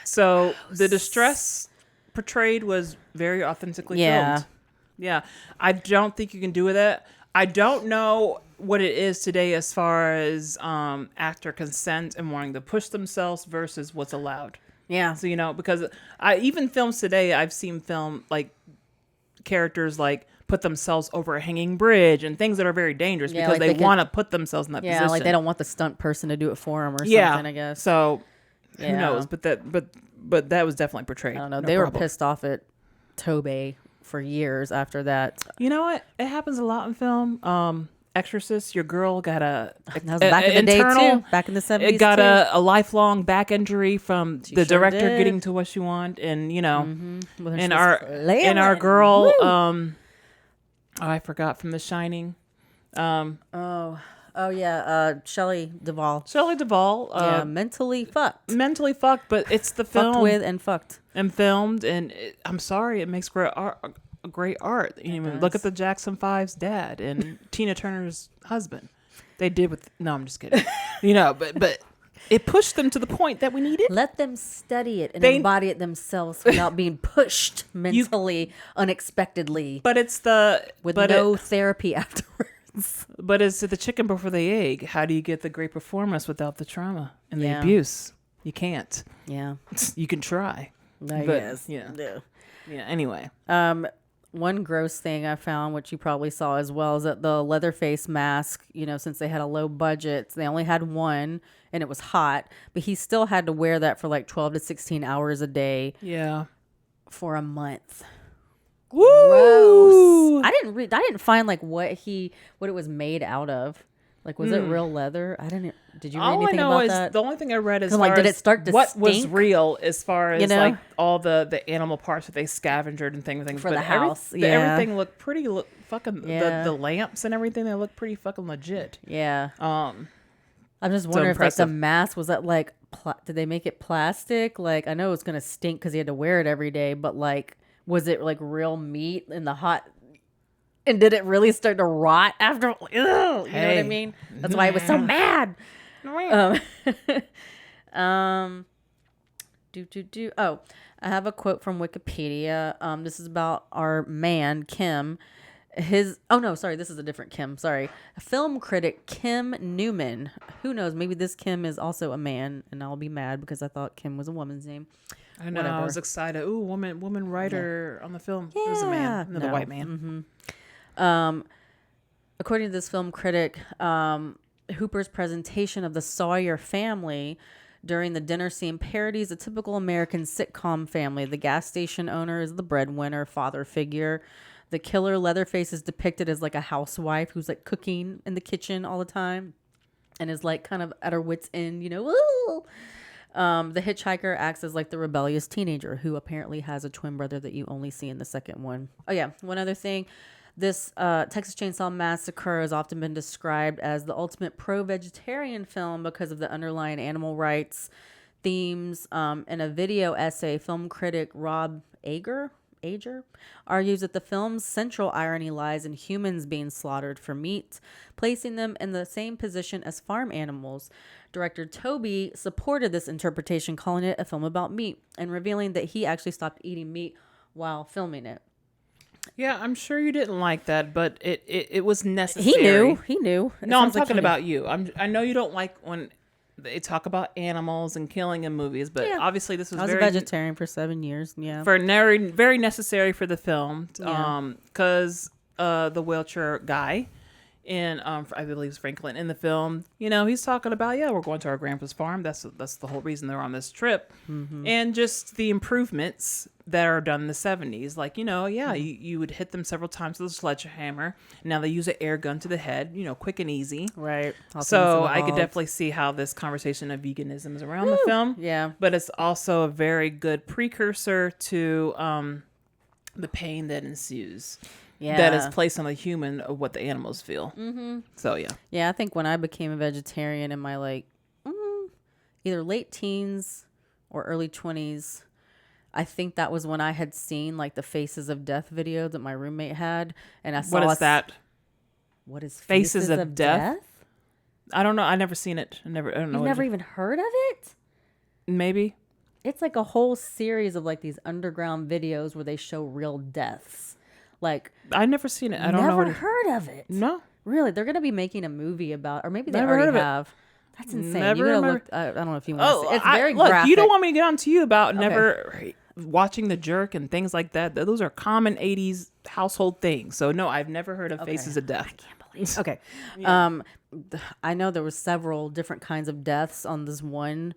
So the distress portrayed was very authentically filmed. Yeah. I don't think you can do that. I don't know what it is today as far as actor consent and wanting to push themselves versus what's allowed. Yeah. So, because even films today, I've seen film like characters like put themselves over a hanging bridge and things that are very dangerous because like they they want to put themselves in that position. Yeah, like they don't want the stunt person to do it for them or something, I guess. So who Yeah. knows? But that was definitely portrayed. I don't know. No They problem. were pissed off at Tobe for years after that. You know what? It happens a lot in film. Exorcist, your girl got That was back in the day too. Back in the 70s. It got too. a lifelong back injury from the sure director did. getting to what she wanted, and When she and was our flailing. girl, Woo! I forgot from The Shining. Oh yeah, Shelley Duvall. Shelley Duvall, Yeah, mentally fucked. mentally fucked, but it's the film Fucked with and fucked. and filmed, and I'm sorry, it makes great art. Look at the Jackson 5's dad and Tina Turner's husband. They did with no, I'm just kidding. But it pushed them to the point that we needed. Let them study it and embody it themselves without being pushed mentally, unexpectedly, But it's with no therapy afterwards. But it's the chicken before the egg. How do you get the great performance without the trauma and the Yeah. abuse? You can't. Yeah, You can try. I guess. Yeah. Anyway. One gross thing I found, which you probably saw as well, is that the Leatherface mask, since they had a low budget, they only had one and it was hot, but he still had to wear that for like 12 to 16 hours a day Yeah. for a month. Woo! Gross. I didn't find like what it was made out of. Like, was it real leather? Did you read All I anything know about is that? the only thing I read is Like, did it start to what was stink? real as far as You know? like all the animal parts that they scavenged and things For the house, yeah. everything looked pretty fucking Yeah. the lamps and everything, they look pretty fucking legit. Yeah. Um, I'm just wondering if like the impressive. mask was that like did they make it plastic? Like I know it was gonna stink because he had to wear it every day, but like was it like real meat in the hot? And did it really start to rot after? Ugh, you know what I Hey. mean? That's why I was so mad. Um, Oh, I have a quote from Wikipedia. This is about our man Kim. This is a different Kim. Sorry, film critic Kim Newman. Who knows? Maybe this Kim is also a man, and I'll be mad because I thought Kim was a woman's name. I know. Whatever. I was excited. Ooh, woman writer on the film. It was a man, another No. white man. According to this film critic, Hooper's presentation of the Sawyer family during the dinner scene parodies a typical American sitcom family. The gas station owner is the breadwinner, father figure. The killer Leatherface is depicted as like a housewife who's like cooking in the kitchen all the time and is like kind of at her wit's end, you know. Woo! The hitchhiker acts as like the rebellious teenager who apparently has a twin brother that you only see in the second one. Oh yeah, one other thing. This Texas Chainsaw Massacre has often been described as the ultimate pro-vegetarian film because of the underlying animal rights themes. In a video essay, film critic Rob Ager argues that the film's central irony lies in humans being slaughtered for meat, placing them in the same position as farm animals. Director Tobe supported this interpretation, calling it a film about meat, and revealing that he actually stopped eating meat while filming it. Yeah, I'm sure you didn't like that, but it was necessary. He knew. No, I'm talking about you. I know you don't like when they talk about animals and killing in movies, but obviously this was I was very a vegetarian for 7 years. Yeah, very necessary for the film. Yeah. Because the wheelchair guy in I believe it's Franklin in the film, you know, he's talking about we're going to our grandpa's farm. That's the whole reason they're on this trip, and just the improvements that are done in the 70s. Like, you know, you would hit them several times with a sledgehammer. Now they use an air gun to the head, you know, quick and easy. right. So I could definitely see how this conversation of veganism is around the film. Yeah. But it's also a very good precursor to the pain that ensues. Yeah. That is placed on the human of what the animals feel. Mm-hmm. So, yeah. Yeah, I think when I became a vegetarian in my like either late teens or early 20s, I think that was when I had seen like the Faces of Death video that my roommate had, and I saw What is that? What is Faces of Death? I don't know. I never seen it. I don't know. You've never even heard of it? Maybe. It's like a whole series of like these underground videos where they show real deaths. Like I never seen it. I don't know. Never heard of it. No. Really? They're gonna be making a movie about, or maybe they Never heard already of it. have. That's insane. Never You gotta remember- look. I don't know if you want to see. It's very look, graphic. you don't want me to get on to you about never watching The Jerk and things like that. Those are common 80s household things. So no, I've never heard of Faces of Death. Okay. I know there was several different kinds of deaths on this one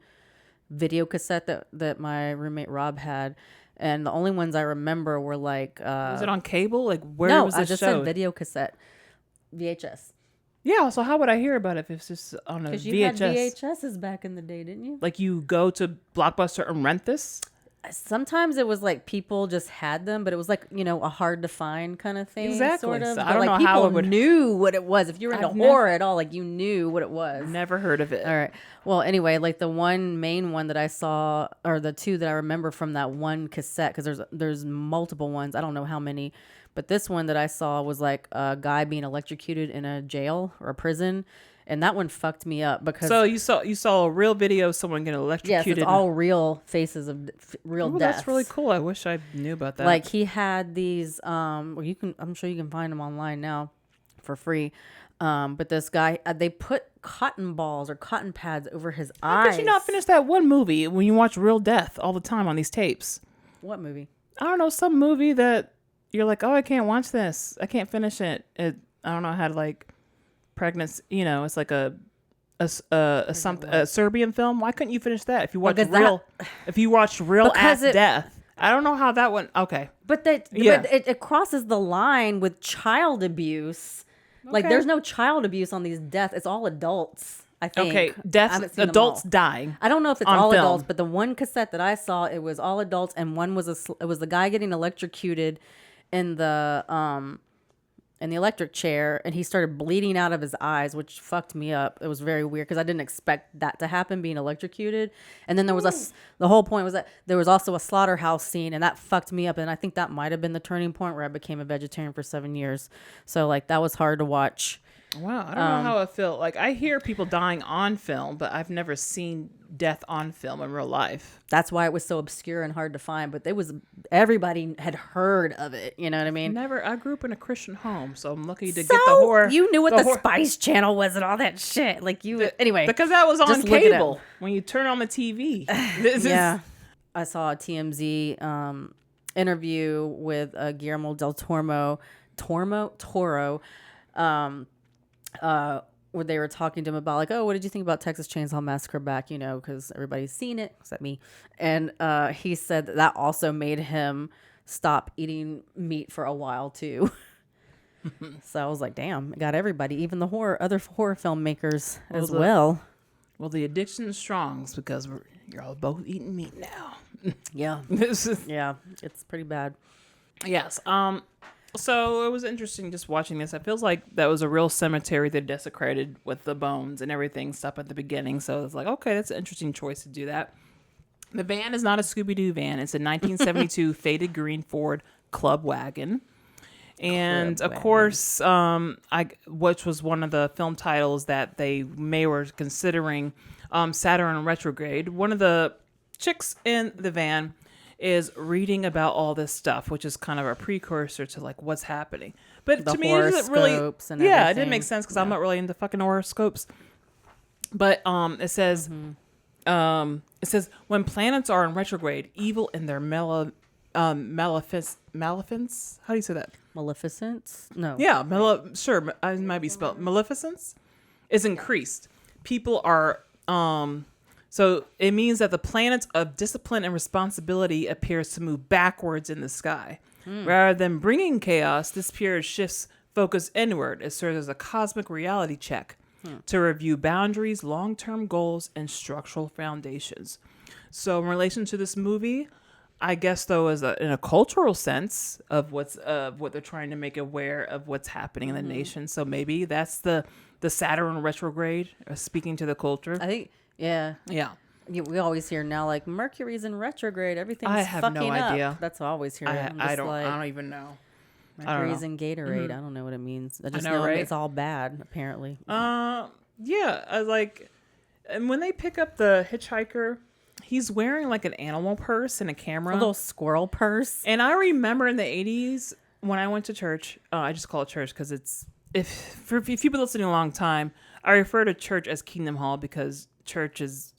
video cassette that my roommate Rob had, and the only ones I remember were like. Was it on cable? Like where no, was I this just show? said video cassette, VHS. Yeah. So how would I hear about it if it's just on a Because you VHS? had VHSs back in the day, didn't you? Like you go to Blockbuster and rent this? Sometimes it was like people just had them, but it was like, you know, a hard to find kind of thing. Exactly. Sort of. So I But don't like know people how it would- knew what it was. If you were into I've horror at all, like you knew what it was. Never heard of it. All right. Well, anyway, like the one main one that I saw, or the two that I remember from that one cassette, because there's multiple ones. I don't know how many, but this one that I saw was like a guy being electrocuted in a jail or a prison, and that one fucked me up because. So you saw a real video of someone getting Yes, electrocuted. it's all real faces of real Oh, deaths. that's really cool. I wish I knew about that. Like he had these well, I'm sure you can find them online now for free. But this guy, they put cotton balls or cotton pads over his eyes. How could you not finish that one movie when you watch Real Death all the time on these tapes? What movie? I don't know, some movie that you're like, oh, I can't watch this. I can't finish it. I don't know, had like pregnancy. You know, it's like a Serbian film. Why couldn't you finish that if you watched Because if you watched Real Because Death I don't know how that went. Okay. But it crosses the line with child abuse. Like, there's no child abuse on these deaths. It's all adults, I think. Okay, deaths, adults dying. I don't know if it's on all film. adults, but the one cassette that I saw, it was all adults, and one was it was the guy getting electrocuted in the electric chair, and he started bleeding out of his eyes, which fucked me up. It was very weird because I didn't expect that to happen, being electrocuted. And then there was the whole point was that there was also a slaughterhouse scene, and that fucked me up. And I think that might have been the turning point where I became a vegetarian for 7 years. So like that was hard to watch. Wow, I don't know how it felt. Like, I hear people dying on film, but I've never seen death on film in real life. That's why it was so obscure and hard to find. But everybody had heard of it. You know what I mean? Never. I grew up in a Christian home, so I'm lucky to get the horror. You knew what the Spice Channel was and all that shit. Like anyway. Because that was on just look it cable up. when you turn on the TV. Yeah. I saw a TMZ interview with Guillermo del Toro. Where they were talking to him about like, oh, what did you think about Texas Chainsaw Massacre back? You know, because everybody's seen it except me. And he said that also made him stop eating meat for a while too. So I was like, damn, it got everybody, even the other horror filmmakers as well. Well, the addiction is strong because you're all both eating meat now. Yeah, yeah, it's pretty bad. Yes. So it was interesting just watching this. It feels like that was a real cemetery they desecrated with the bones and everything stuff at the beginning. So it's like, okay, that's an interesting choice to do that. The van is not a Scooby-Doo van. It's a 1972 faded green Ford club wagon. And of course, which was one of the film titles that they were considering, Saturn Retrograde. One of the chicks in the van is reading about all this stuff, which is kind of a precursor to like what's happening. But to me, it doesn't really. Yeah, it didn't make sense because I'm not really into fucking horoscopes. But it says, when planets are in retrograde, evil in their maleficence. How do you say that? Maleficence? No. Yeah, sure. It might be spelled maleficence. Is increased. People are So it means that the planets of discipline and responsibility appears to move backwards in the sky. Rather than bringing chaos, this period shifts focus inward. It serves as a cosmic reality check to review boundaries, long-term goals, and structural foundations. So in relation to this movie, I guess though, in a cultural sense of what they're trying to make aware of what's happening in the nation. So maybe that's the Saturn retrograde, speaking to the culture. I think. Yeah. Yeah. We always hear now like Mercury's in retrograde. Everything's I have fucking no idea. up. That's what I always hear. I don't even know. Mercury's in Gatorade. I don't know what it means. I just know right? it's all bad, apparently. Yeah. And when they pick up the hitchhiker, he's wearing like an animal purse and a camera. A little squirrel purse. And I remember in the 80s when I went to church, I just call it church because if you've been listening a long time, I refer to church as Kingdom Hall because church is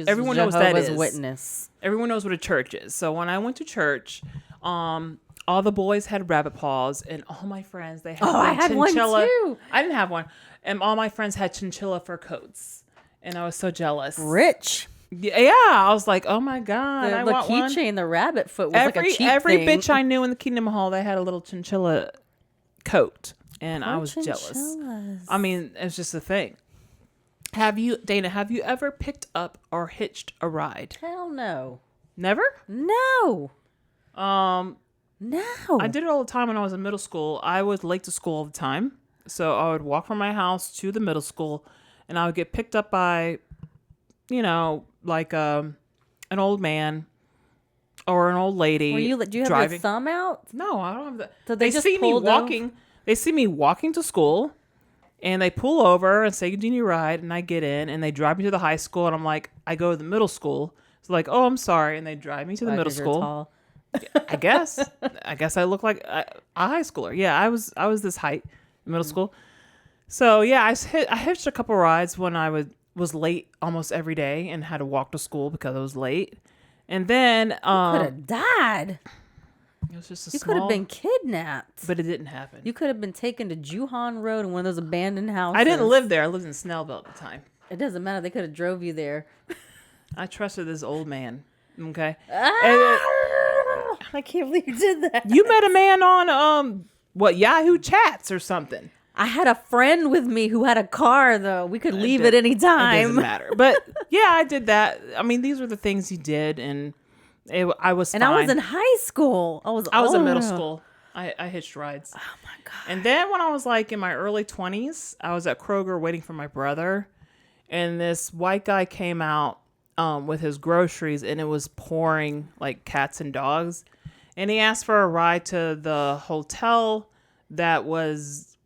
everyone knows that is. Witness. Everyone knows what a church is. So when I went to church, all the boys had rabbit paws, and all my friends they had. I had chinchilla. One too. I didn't have one, and all my friends had chinchilla fur coats, and I was so jealous. Rich. Yeah, I was like, oh my god, I want one. The keychain, the rabbit foot was like a cheap every thing. bitch I knew in the Kingdom Hall, they had a little chinchilla coat, and I was jealous. I mean, it's just a thing. Dana, have you ever picked up or hitched a ride? Hell no. Never? No. No. I did it all the time when I was in middle school. I was late to school all the time. So I would walk from my house to the middle school and I would get picked up by, like an old man or an old lady. Do you have driving. your thumb out? No, I don't have that. So they see me walking. They see me walking to school. And they pull over and say, do you need a ride? And I get in and they drive me to the high school. And I'm like, I go to the middle school. It's like, oh, I'm sorry. And they drive me to the middle school. Tall. I guess I look like a high schooler. Yeah, I was this height in middle school. So yeah, I hitched a couple rides when I was late almost every day and had to walk to school because I was late. And then you could have died. It was just you could have been kidnapped. But it didn't happen. You could have been taken to Juhan Road in one of those abandoned houses. I didn't live there. I lived in Snellville at the time. It doesn't matter. They could have drove you there. I trusted this old man. Okay. I can't believe you did that. You met a man on Yahoo Chats or something. I had a friend with me who had a car, though. We could leave at any It time. doesn't matter. But yeah, I did that. I mean, these were the things he did, and I was fine. And I was in high school. I was in middle school. I hitched rides. Oh my God. And then when I was like in my early 20s, I was at Kroger waiting for my brother, and this white guy came out with his groceries, and it was pouring like cats and dogs. And he asked for a ride to the hotel that was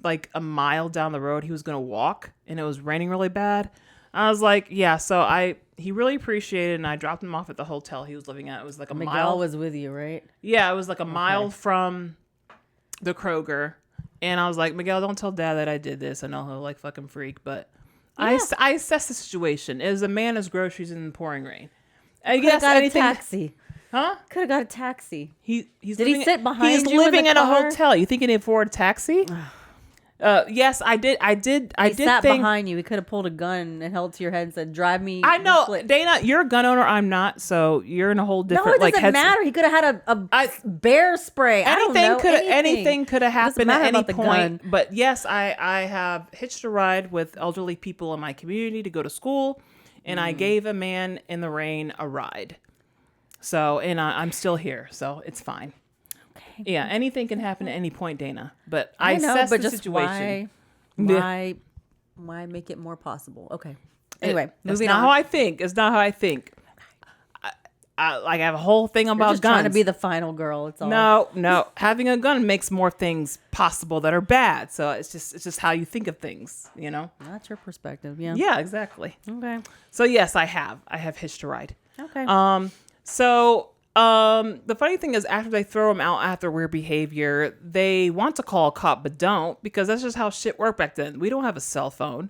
like a mile down the road. He was going to walk, and it was raining really bad. I was like, yeah. So he really appreciated it, and I dropped him off at the hotel he was living at. It was like a Miguel mile. was with you, right? Yeah, it was like a mile from the Kroger. And I was like, Miguel, don't tell Dad that I did this. I know he'll like fucking freak, but I assessed the situation. It was a man as groceries in the pouring rain. I guess got anything. a taxi. Huh? Could have got a taxi. He's Did he sit behind He's you in living the in a car? hotel. You think he can afford a taxi? Yes, I did. I did Sat think. behind you. He could have pulled a gun and held to your head and said, "Drive me." I know, split." Dana. You're a gun owner. I'm not. So you're in a whole different. No, it doesn't matter. He could have had a bear spray. Anything could have happened at any point. Gun. But yes, I have hitched a ride with elderly people in my community to go to school, and I gave a man in the rain a ride. So, and I'm still here, so it's fine. Okay. Yeah, anything can happen at any point, Dana. But I assess the situation. Why make it more possible? Okay. Anyway, that's moving not on. how I think. It's not how I think. I have a whole thing about You're just guns. trying to be the final girl. It's all. No. Having a gun makes more things possible that are bad. So it's just how you think of things, you know? That's your perspective. Yeah. Yeah, exactly. Okay. So yes, I have hitched a ride. Okay. The funny thing is, after they throw him out after weird behavior, they want to call a cop, but don't, because that's just how shit worked back then. We don't have a cell phone.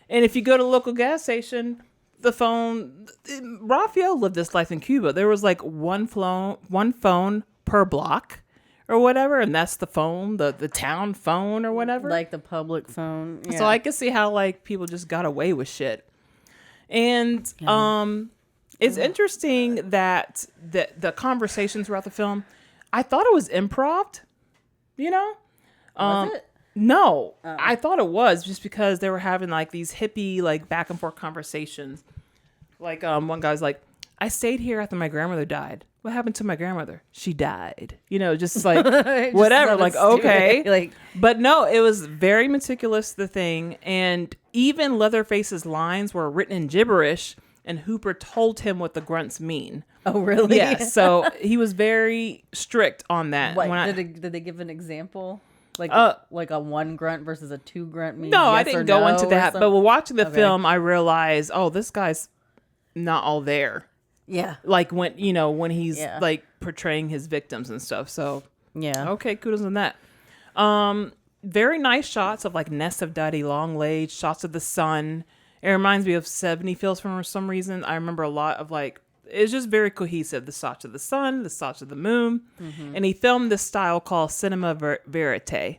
And if you go to a local gas station, the phone, Raphael lived this life in Cuba. There was like one phone per block or whatever. And that's the phone, the town phone or whatever. Like the public phone. Yeah. So I can see how like people just got away with shit. And, it's interesting that the conversations throughout the film, I thought it was improv, you know? Was it? No, I thought it was just because they were having like these hippie, like back and forth conversations. Like one guy's like, I stayed here after my grandmother died. What happened to my grandmother? She died. You know, just like Just whatever. so Like, stupid. okay. Like, But no, it was very meticulous, the thing. And even Leatherface's lines were written in gibberish. And Hooper told him what the grunts mean. oh, really? Yeah, so he was very strict on that. What, When did they give an example? Like a 1 grunt versus a 2 grunt means no, yes I didn't or go no into or that. But something? while watching the Okay. film, I realized, oh, this guy's not all there. Yeah. Like when he's Yeah. like portraying his victims and stuff. So Yeah. okay, kudos on that. Very nice shots of like nests of daddy long legs, shots of the sun. It reminds me of 70 Feels for some reason. I remember a lot of like, it's just very cohesive. The shots of the sun, the shots of the moon. Mm-hmm. And he filmed this style called cinema verite,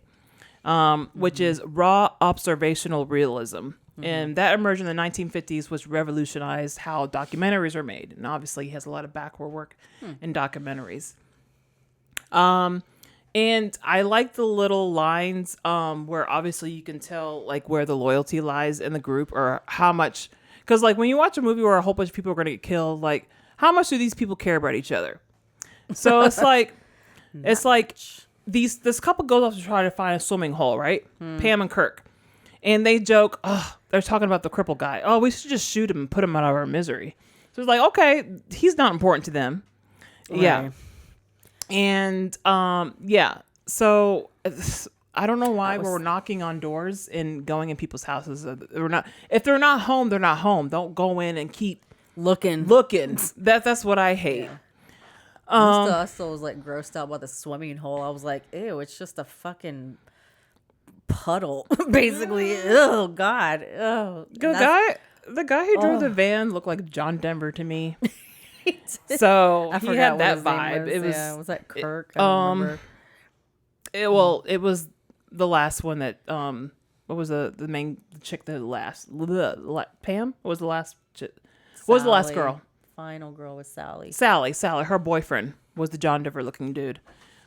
which is raw observational realism. Mm-hmm. And that emerged in the 1950s, which revolutionized how documentaries are made. And obviously he has a lot of backward work in documentaries. And I like the little lines where obviously you can tell like where the loyalty lies in the group or how much, because like when you watch a movie where a whole bunch of people are going to get killed, like how much do these people care about each other? So it's like this couple goes off to try to find a swimming hole, right? Pam and Kirk, and they joke, oh, they're talking about the crippled guy. Oh, we should just shoot him and put him out of our misery. So it's like, okay, he's not important to them. Right. Yeah. And so I don't know why we're knocking on doors and going in people's houses. If they're not home, they're not home. Don't go in and keep looking. That's what I hate. Yeah. I still was like grossed out by the swimming hole. I was like, ew, it's just a fucking puddle, basically. Oh God. Oh, the guy who drove the van looked like John Denver to me. So I he forgot had that what his vibe. name It was that Kirk? I don't remember. It was the last one that what was the main chick, the last Pam? What was the last chick? What was the last girl? Final girl was Sally. Sally, her boyfriend. was the John Denver looking dude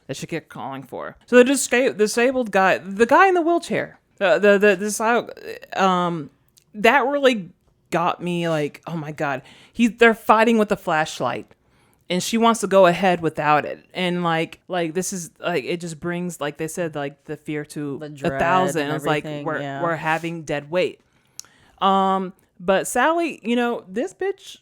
that she kept calling for. So the disabled guy, the guy in the wheelchair, that really got me like, oh my God, they're fighting with a flashlight. And she wants to go ahead without it. And like this is like, it just brings, like they said, like the fear to 1,000. It's like we're having dead weight. But Sally, this bitch,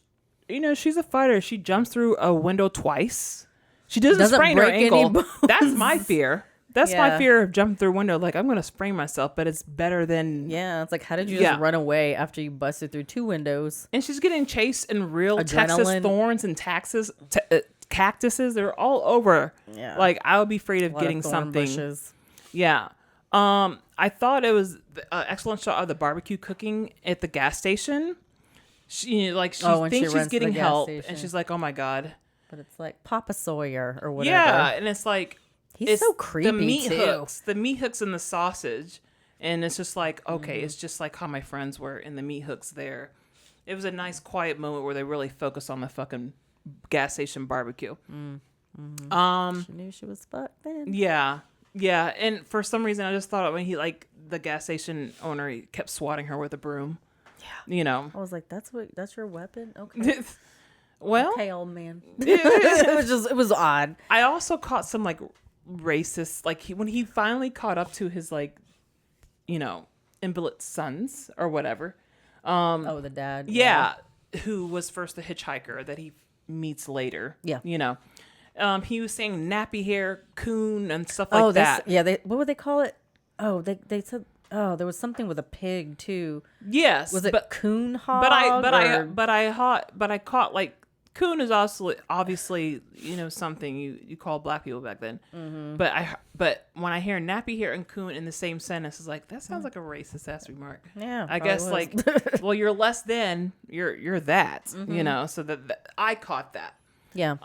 she's a fighter. She jumps through a window twice. She doesn't sprain her ankle. That's my fear. That's my fear of jumping through a window. Like, I'm going to sprain myself, but it's better than... Yeah, it's like, how did you just run away after you busted through 2 windows? And she's getting chased in real Texas thorns and cactuses. They're all over. Yeah. Like, I would be afraid of getting something. Bushes. Yeah. I thought it was an excellent shot of the barbecue cooking at the gas station. She thinks she's getting help, and she's like, oh my God. But it's like Papa Sawyer or whatever. Yeah, and it's like... He's so creepy, the meat hooks and the sausage. And it's just like, okay, it's just like how my friends were in the meat hooks there. It was a nice quiet moment where they really focused on the fucking gas station barbecue. She knew she was fucked then. Yeah. Yeah. And for some reason, I just thought when the gas station owner, he kept swatting her with a broom. Yeah. I was like, that's your weapon? Okay. Well. Okay, old man. It was odd. I also caught some racist, when he finally caught up to his invalid sons or whatever, the dad, who was first the hitchhiker that he meets later, he was saying nappy hair coon and stuff like that. What would they call it? They said there was something with a pig too. Yes, was it coon hog? But I caught coon is obviously something you call black people back then. Mm-hmm. But when I hear nappy hair and coon in the same sentence, it's like, that sounds like a racist ass remark. Yeah, I guess well, you're less than you're that. Mm-hmm. So that I caught that. Yeah.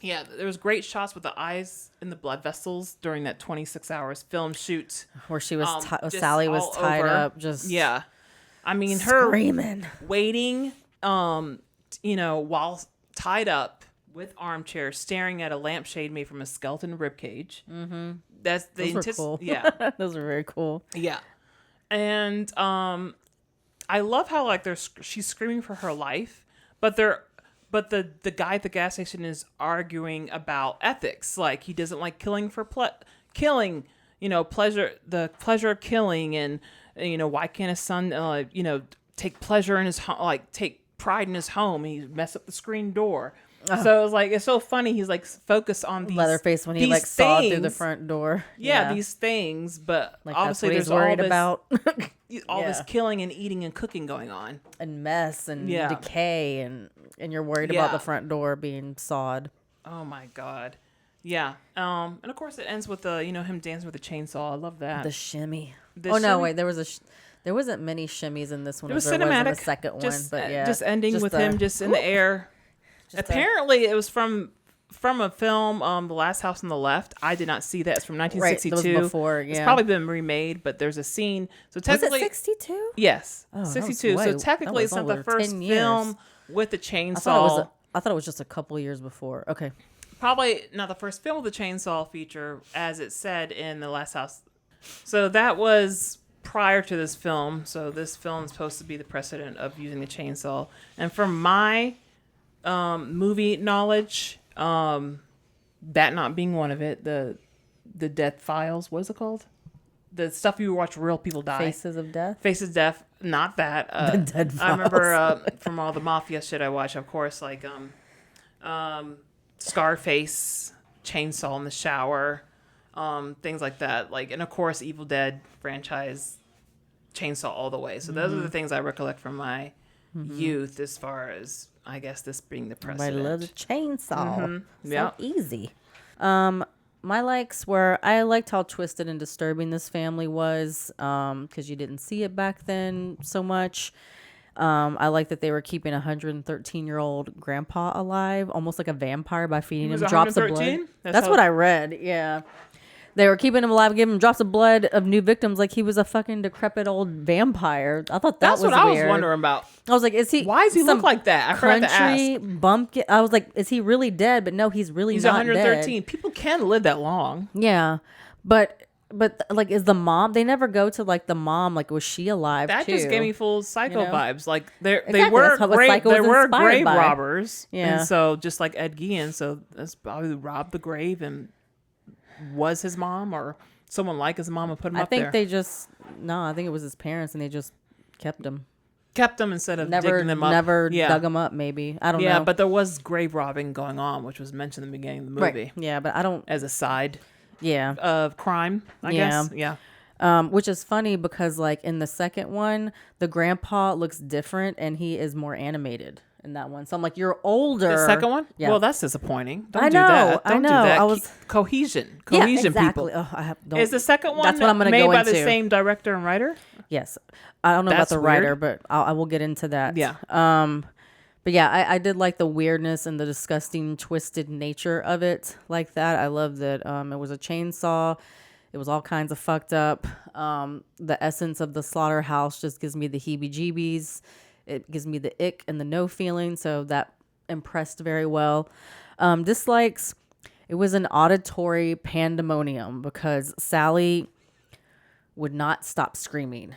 Yeah, there was great shots with the eyes and the blood vessels during that 26 hours film shoot where she was Sally was tied up. Just I mean, screaming, her waiting. While tied up with armchairs, staring at a lampshade made from a skeleton ribcage. Mm-hmm. That's those were cool. Yeah, those were very cool. Yeah, and I love how she's screaming for her life, but the guy at the gas station is arguing about ethics. Like, he doesn't like killing for killing. Pleasure, the pleasure of killing, and why can't his son take pleasure in his home, take pride in his home. He messed up the screen door. So it was it's so funny. He's focused on these Leatherface when he saw through the front door. Yeah, these things, but obviously there's worried about all this killing and eating and cooking going on, and mess and decay, and you're worried about the front door being sawed. Oh my God. Yeah. And of course it ends with him dancing with a chainsaw. I love that. The shimmy. No, wait, there wasn't many shimmies in this one. It was cinematic. Was in the second one, but just ending with him just in the air. Apparently, it was from a film, The Last House on the Left. I did not see that. It's from 1962. Right, that was before. Yeah, it's probably been remade, but there's a scene. So technically, was it 62? Yes, 62. So technically, it's not the first film with the chainsaw. I thought it was just a couple years before. Okay, probably not the first film with the chainsaw feature, as it said in The Last House. So that was prior to this film. So this film is supposed to be the precedent of using the chainsaw. And from my movie knowledge, that not being one of it, the Death Files, what is it called? The stuff you watch real people die. Faces of Death. Not that. The Dead Files. I remember from all the mafia shit I watch, of course, Scarface, Chainsaw in the Shower, things like that. And of course, Evil Dead franchise, chainsaw all the way. So those are the things I recollect from my youth, as far as, I guess, this being the precedent. I love the chainsaw. Mm-hmm. So easy. My likes were, I liked how twisted and disturbing this family was, because you didn't see it back then so much. I like that they were keeping a 113-year-old grandpa alive, almost like a vampire, by feeding him drops of blood. That's what I read. Yeah. They were keeping him alive, giving him drops of blood of new victims like he was a fucking decrepit old vampire. I thought That's was what I weird. was wondering about. I was like, is he? Why does he some look like that? I forgot to country ask. bumpkin. I was like, is he really dead? But no, he's really He's not 113. dead. People can live that long. Yeah, but like, is the mom? They never go to like the mom. Like, was she alive? That too? just gave me full Psycho vibes. Like they Exactly, were that's what grave, Psycho they was were inspired grave by. robbers. Yeah. And so just like Ed Gein, so that's probably robbed the grave and was his mom or someone like his mom and put him up there. I think it was his parents and they just kept him. Kept them instead of digging them up. Never dug him up. Maybe I don't know. Yeah, but there was grave robbing going on, which was mentioned in the beginning of the movie. Right. Yeah, but I don't. As a side. Yeah. Of crime, I guess. Yeah. Which is funny because like in the second one, the grandpa looks different and he is more animated in that one. So I'm like, you're older. The second one? Yeah. Well, that's disappointing. Don't I do know. that. I Don't know. do that. I was cohesion. yeah, Cohesion, exactly. people. Don't, Is the second one that's what I'm gonna made go by into. the same director and writer? Yes. I don't know That's about the writer, weird. but I will get into that. Yeah. But yeah, I did like the weirdness and the disgusting, twisted nature of it like that. I love that it was a chainsaw. It was all kinds of fucked up. The essence of the slaughterhouse just gives me the heebie-jeebies. It gives me the ick and the no feeling, so that impressed very well. Dislikes, it was an auditory pandemonium because Sally would not stop screaming.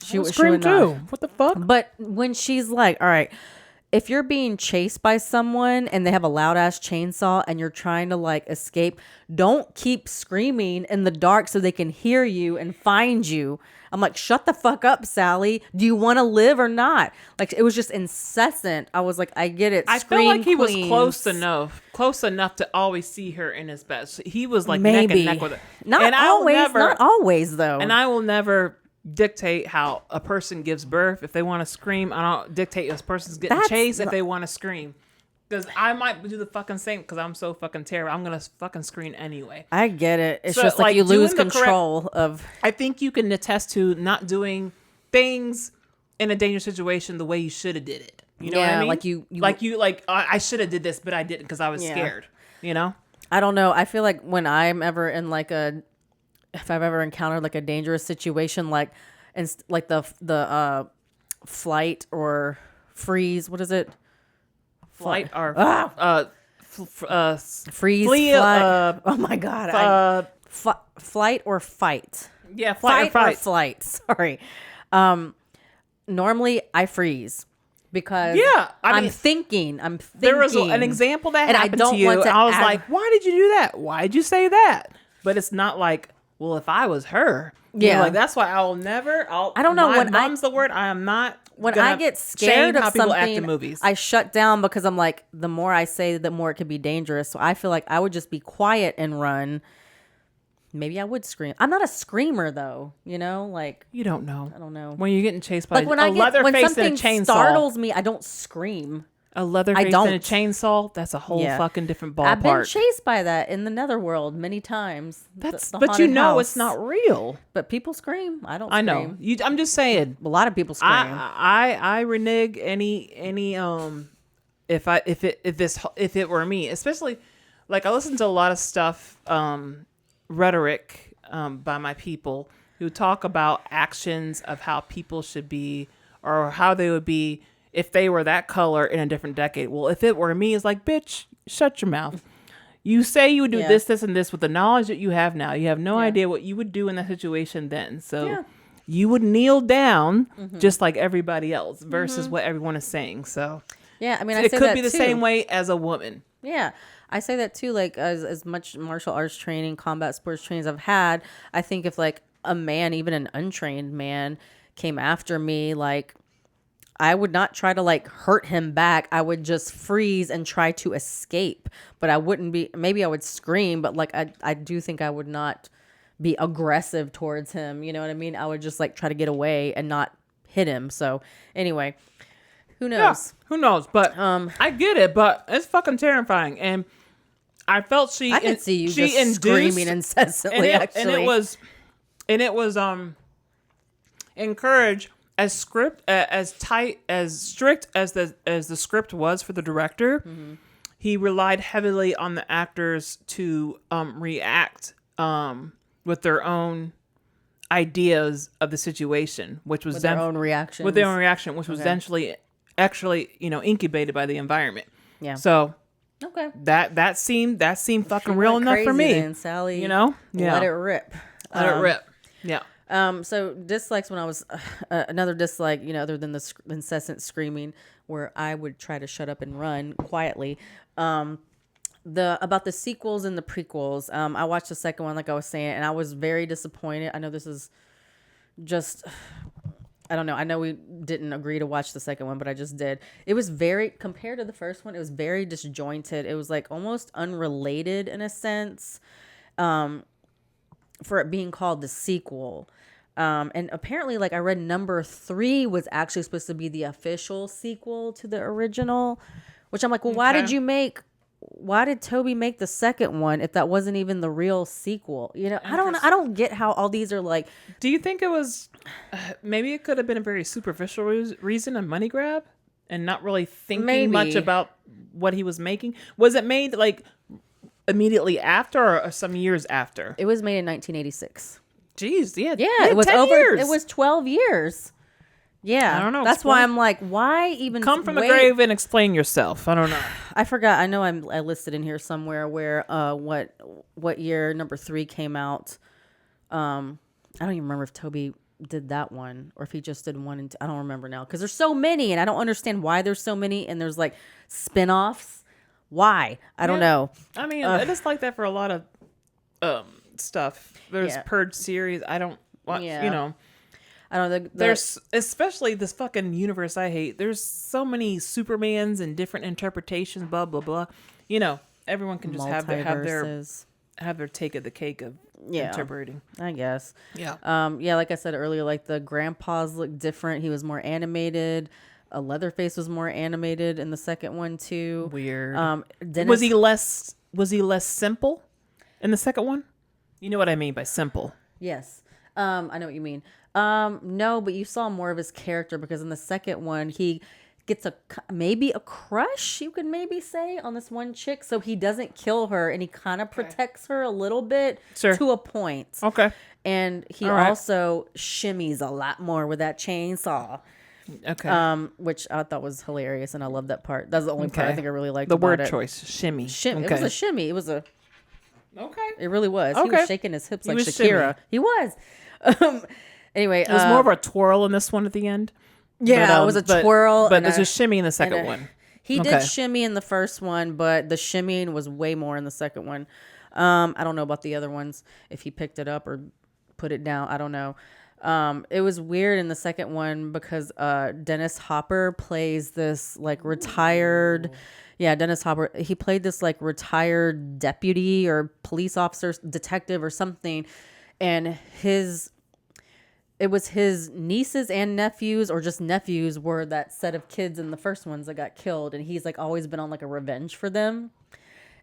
She would scream too. What the fuck? But when she's like, all right, if you're being chased by someone and they have a loud ass chainsaw and you're trying to like escape, don't keep screaming in the dark so they can hear you and find you. I'm like, shut the fuck up, Sally. Do you want to live or not? Like, it was just incessant. I was like, I get it. I feel like he was close enough to always see her in his bed. So he was like neck and neck with her. Not always though. And I will never dictate how a person gives birth. If they want to scream, I don't dictate this person's getting chased if they want to scream. Because I might do the fucking same because I'm so fucking terrible. I'm going to fucking scream anyway. I get it. It's just like you lose control of... I think you can attest to not doing things in a dangerous situation the way you should have did it. You know what I mean? I should have did this, but I didn't because I was scared. You know? I don't know. I feel like when I'm ever in like if I've ever encountered like a dangerous situation, like the flight or freeze, what is it? Flight or freeze. Flight. Oh my god! Flight or fight. Yeah, flight or flight. Sorry. Normally I freeze because I'm thinking. There was an example that and happened to you, and I was like, "Why did you do that? Why did you say that?" But it's not like, well, if I was her, like that's why I don't know when mom's the word. I am not. When I get scared of something, in movies. I shut down because I'm like, the more I say, the more it could be dangerous. So I feel like I would just be quiet and run. Maybe I would scream. I'm not a screamer though, you know, like you don't know. I don't know. When you're getting chased by when something startles me, I don't scream. A Leatherface and a chainsaw, that's a whole fucking different ballpark. I've been chased by that in the netherworld many times. But you know it's not real. But people scream. I don't scream. I know. I'm just saying. A lot of people scream. I renege any if it were me, especially like I listen to a lot of stuff rhetoric by my people who talk about actions of how people should be or how they would be if they were that color in a different decade. Well, if it were me, it's like, bitch, shut your mouth. You say you would do this, and this with the knowledge that you have now. You have no idea what you would do in that situation then. So you would kneel down just like everybody else versus what everyone is saying. So yeah, I mean, it could be the same way as a woman. Yeah. I say that too, like as much martial arts training, combat sports training as I've had, I think if like a man, even an untrained man, came after me, like I would not try to like hurt him back. I would just freeze and try to escape. But I wouldn't be, maybe I would scream, but like I do think I would not be aggressive towards him. You know what I mean? I would just like try to get away and not hit him. So anyway, who knows? Yeah, who knows? But I get it, but it's fucking terrifying. And I felt I could see you just screaming incessantly, and it was encouraged as strict as the script was for the director. He relied heavily on the actors to react with their own ideas of the situation, which was with their own reaction. With their own reaction, which was actually incubated by the environment. Yeah. So okay, that seemed fucking real enough for me. And Sally, let it rip. Let it rip. Yeah. So dislikes when I was another dislike, other than the incessant screaming, where I would try to shut up and run quietly. About the sequels and the prequels. I watched the second one, like I was saying, and I was very disappointed. I know this is just, I don't know. I know we didn't agree to watch the second one, but I just did. It was compared to the first one, it was very disjointed. It was like almost unrelated in a sense, for it being called the sequel. And apparently, like I read, number 3 was actually supposed to be the official sequel to the original, which I'm like, well, why did Tobe make the second one if that wasn't even the real sequel? I don't get how all these are like. Do you think it was maybe it could have been a very superficial reason, a money grab, and not really thinking much about what he was making? Was it made like immediately after or some years after? It was made in 1986. Jeez, yeah, it was 10 over. years. It was 12 years. Yeah, I don't know. That's why I'm like, why even come from the grave and explain yourself? I don't know. I forgot. I know I listed in here somewhere where what year number 3 came out. I don't even remember if Tobe did that one or if he just did 1 and 2. I don't remember now because there's so many and I don't understand why there's so many and there's like spin-offs. Why? I don't know. I mean, it is like that for a lot of stuff. There's Purge series. I don't watch. I don't know. There's especially this fucking universe I hate. There's so many Supermans and different interpretations. Blah blah blah. Everyone can just have their take of the cake of interpreting. I guess. Yeah. Like I said earlier, like the grandpas look different. He was more animated. Leatherface was more animated in the second one too. Weird. Was he less simple in the second one? You know what I mean by simple. Yes. I know what you mean. No, but you saw more of his character because in the second one, he gets maybe a crush, you could maybe say, on this one chick. So he doesn't kill her and he kind of protects her a little bit to a point. Okay. And he also shimmies a lot more with that chainsaw. Okay. Which I thought was hilarious and I love that part. That's the only part I think I really liked the about word it. choice, shimmy. It was a shimmy. It was a... Okay. It really was. Okay. He was shaking his hips like Shakira. He was. Anyway, it was more of a twirl in this one at the end. Yeah, it was a twirl. But there's a shimmy in the second one. He did shimmy in the first one, but the shimmying was way more in the second one. I don't know about the other ones, if he picked it up or put it down. I don't know. It was weird in the second one because Dennis Hopper plays this like retired... Yeah, Dennis Hopper, he played this like retired deputy or police officer, detective or something. And it was his nieces and nephews or just nephews were that set of kids in the first ones that got killed. And he's like always been on like a revenge for them.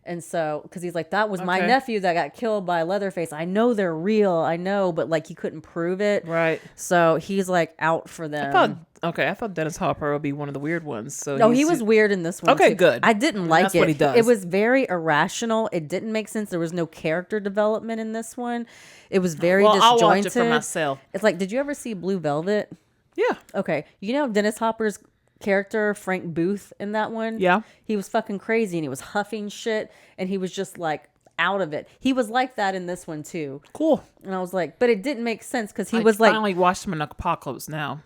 And so, because he's like, that was my nephew that got killed by Leatherface. I know they're real. I know. But like he couldn't prove it. Right. So he's like out for them. I thought Dennis Hopper would be one of the weird ones. So no, he was weird in this one. Okay, too. good. I didn't like that's it. What he does. It was very irrational. It didn't make sense. There was no character development in this one. It was very disjointed. I'll watch it for myself. It's like, did you ever see Blue Velvet? Yeah. Okay. Dennis Hopper's character, Frank Booth, in that one? Yeah. He was fucking crazy and he was huffing shit and he was just like out of it. He was like that in this one too. Cool. And I was like, but it didn't make sense because he was like... I finally watched him in Apocalypse Now.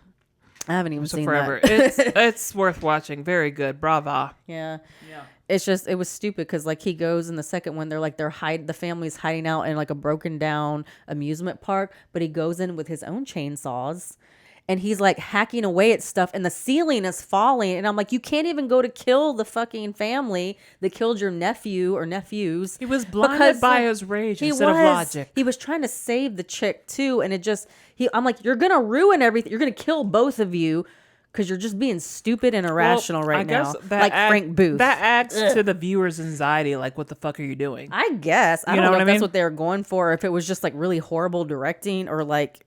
I haven't even seen forever. that. It's worth watching. Very good. Brava. Yeah. It's just, it was stupid because like he goes in the second one, the family's hiding out in like a broken down amusement park, but he goes in with his own chainsaws and he's like hacking away at stuff and the ceiling is falling. And I'm like, you can't even go to kill the fucking family that killed your nephew or nephews. He was blinded by his rage instead of logic. He was trying to save the chick too. And it just, I'm like, you're going to ruin everything. You're going to kill both of you because you're just being stupid and irrational right now. Like Frank Booth. That adds to the viewer's anxiety. Like, what the fuck are you doing? I guess. I don't know if that's what they were going for. If it was just like really horrible directing or like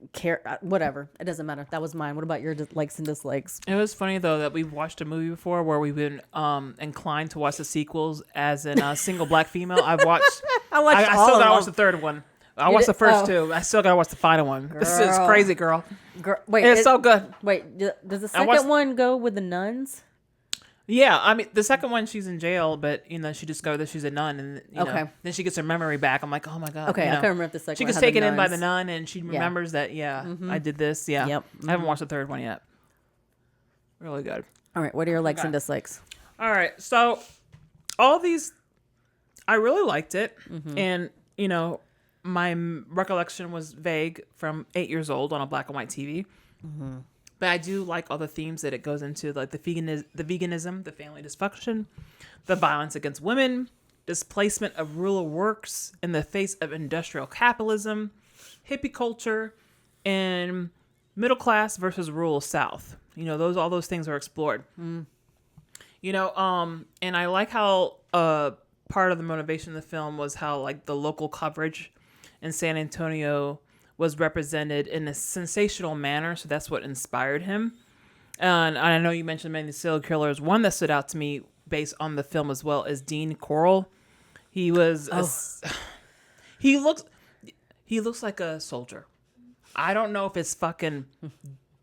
whatever. It doesn't matter. That was mine. What about your likes and dislikes? It was funny though that we've watched a movie before where we've been inclined to watch the sequels as in a single black female. I still gotta watch the third one. I watched the first Oh. two. I still gotta watch the final one. This is Girl. crazy, girl. Wait, It's so good. Wait, does the I watched- second one go with the nuns? Yeah, I mean, the second one, she's in jail, but she discovered that she's a nun, and Okay. then she gets her memory back. I'm like, oh my god. Okay, I can't remember if the second She one gets had the taken in by nuns. the nun, and she remembers that. Yeah, I did this. Yeah. Yep. I haven't watched the third one yet. Really good. All right, what are your likes Okay. and dislikes? All right, so all these, I really liked it, and my recollection was vague from 8 years old on a black and white TV. But I do like all the themes that it goes into, like the veganism, the family dysfunction, the violence against women, displacement of rural works in the face of industrial capitalism, hippie culture, and middle class versus rural South. All those things are explored. And I like how part of the motivation of the film was how like the local coverage in San Antonio was represented in a sensational manner. So that's what inspired him. And I know you mentioned many serial killers. One that stood out to me based on the film as well is Dean Corll. He was he looks like a soldier. I don't know if it's fucking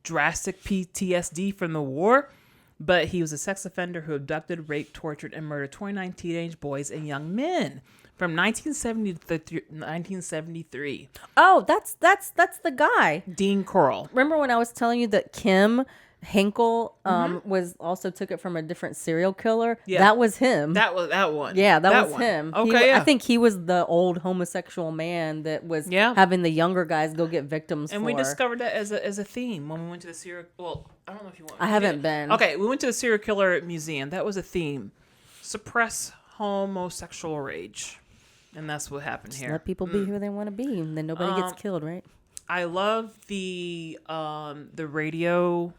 drastic PTSD from the war, but he was a sex offender who abducted, raped, tortured, and murdered 29 teenage boys and young men from 1970 to 1973. Oh, that's the guy. Dean Corll. Remember when I was telling you that Kim Henkel was also took it from a different serial killer? Yeah. That was him. That was that one. Yeah, that was one. him. Okay, I think he was the old homosexual man that was having the younger guys go get victims. And we discovered that as a theme when we went to the serial. Well, I don't know if you want. I haven't been. Okay, we went to the serial killer museum. That was a theme: suppress homosexual rage, and that's what happened here. Let people be who they want to be, and then nobody gets killed, right? I love the radio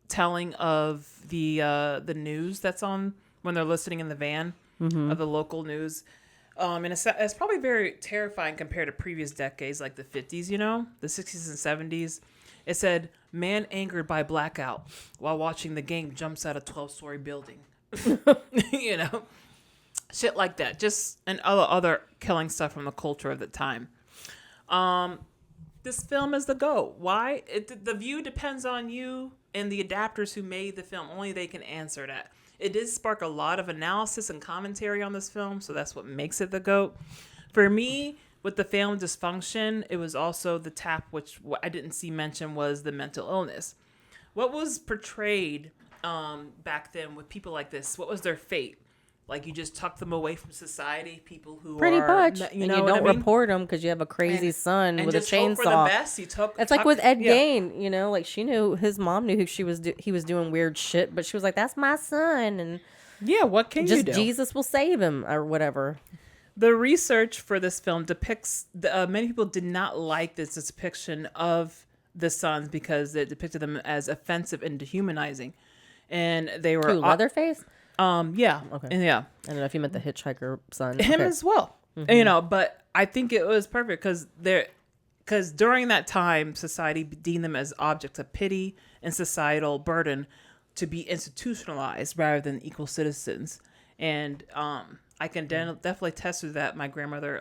telling of the news that's on when they're listening in the van of the local news. And it's probably very terrifying compared to previous decades like the 50s, the 60s and 70s. It said, man angered by blackout while watching the game jumps out of 12-story building. Shit like that. Just and other killing stuff from the culture of the time. This film is the GOAT. Why? The view depends on you and the adapters who made the film. Only they can answer that. It did spark a lot of analysis and commentary on this film, so that's what makes it the GOAT. For me, with the family dysfunction, it was also the tap, which I didn't see mentioned, was the mental illness. What was portrayed back then with people like this? What was their fate? Like, you just tuck them away from society, people who Pretty much. You And know you what don't I mean? report them because you have a crazy son And with a just hope for the chainsaw. best. It's like with Ed Gein, like she knew, his mom knew he was doing weird shit, but she was like, that's my son. And yeah, what can you just do? Jesus will save him or whatever. The research for this film depicts, many people did not like this depiction of the sons because it depicted them as offensive and dehumanizing. And they were... Leatherface? Yeah. Okay. And yeah. I don't know if you meant the hitchhiker son. Him Okay. as well. But I think it was perfect because during that time, society deemed them as objects of pity and societal burden to be institutionalized rather than equal citizens. And I can definitely attest to that. My grandmother,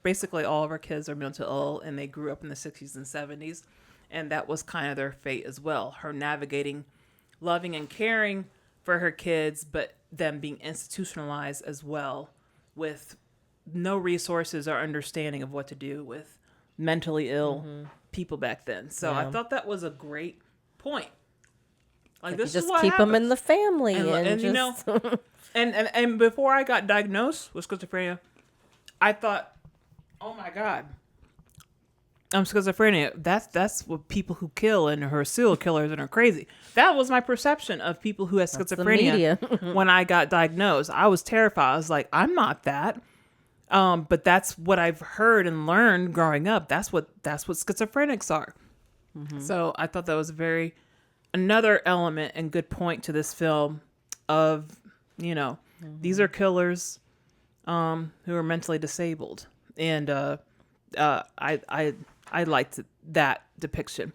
basically all of her kids are mental ill, and they grew up in the 60s and 70s. And that was kind of their fate as well. Her navigating, loving and caring for her kids, but them being institutionalized as well with no resources or understanding of what to do with mentally ill people back then. So I thought that was a great point. Like, this just is what keep them in happens. the family. And just, just... and before I got diagnosed with schizophrenia, I thought, oh my God, I'm schizophrenia. That's what people who kill and are serial killers and are crazy. That was my perception of people who had schizophrenia when I got diagnosed. I was terrified. I was like, I'm not that. But that's what I've heard and learned growing up. That's what schizophrenics are. So I thought that was another element and good point to this film of, these are killers who are mentally disabled. And I liked that depiction.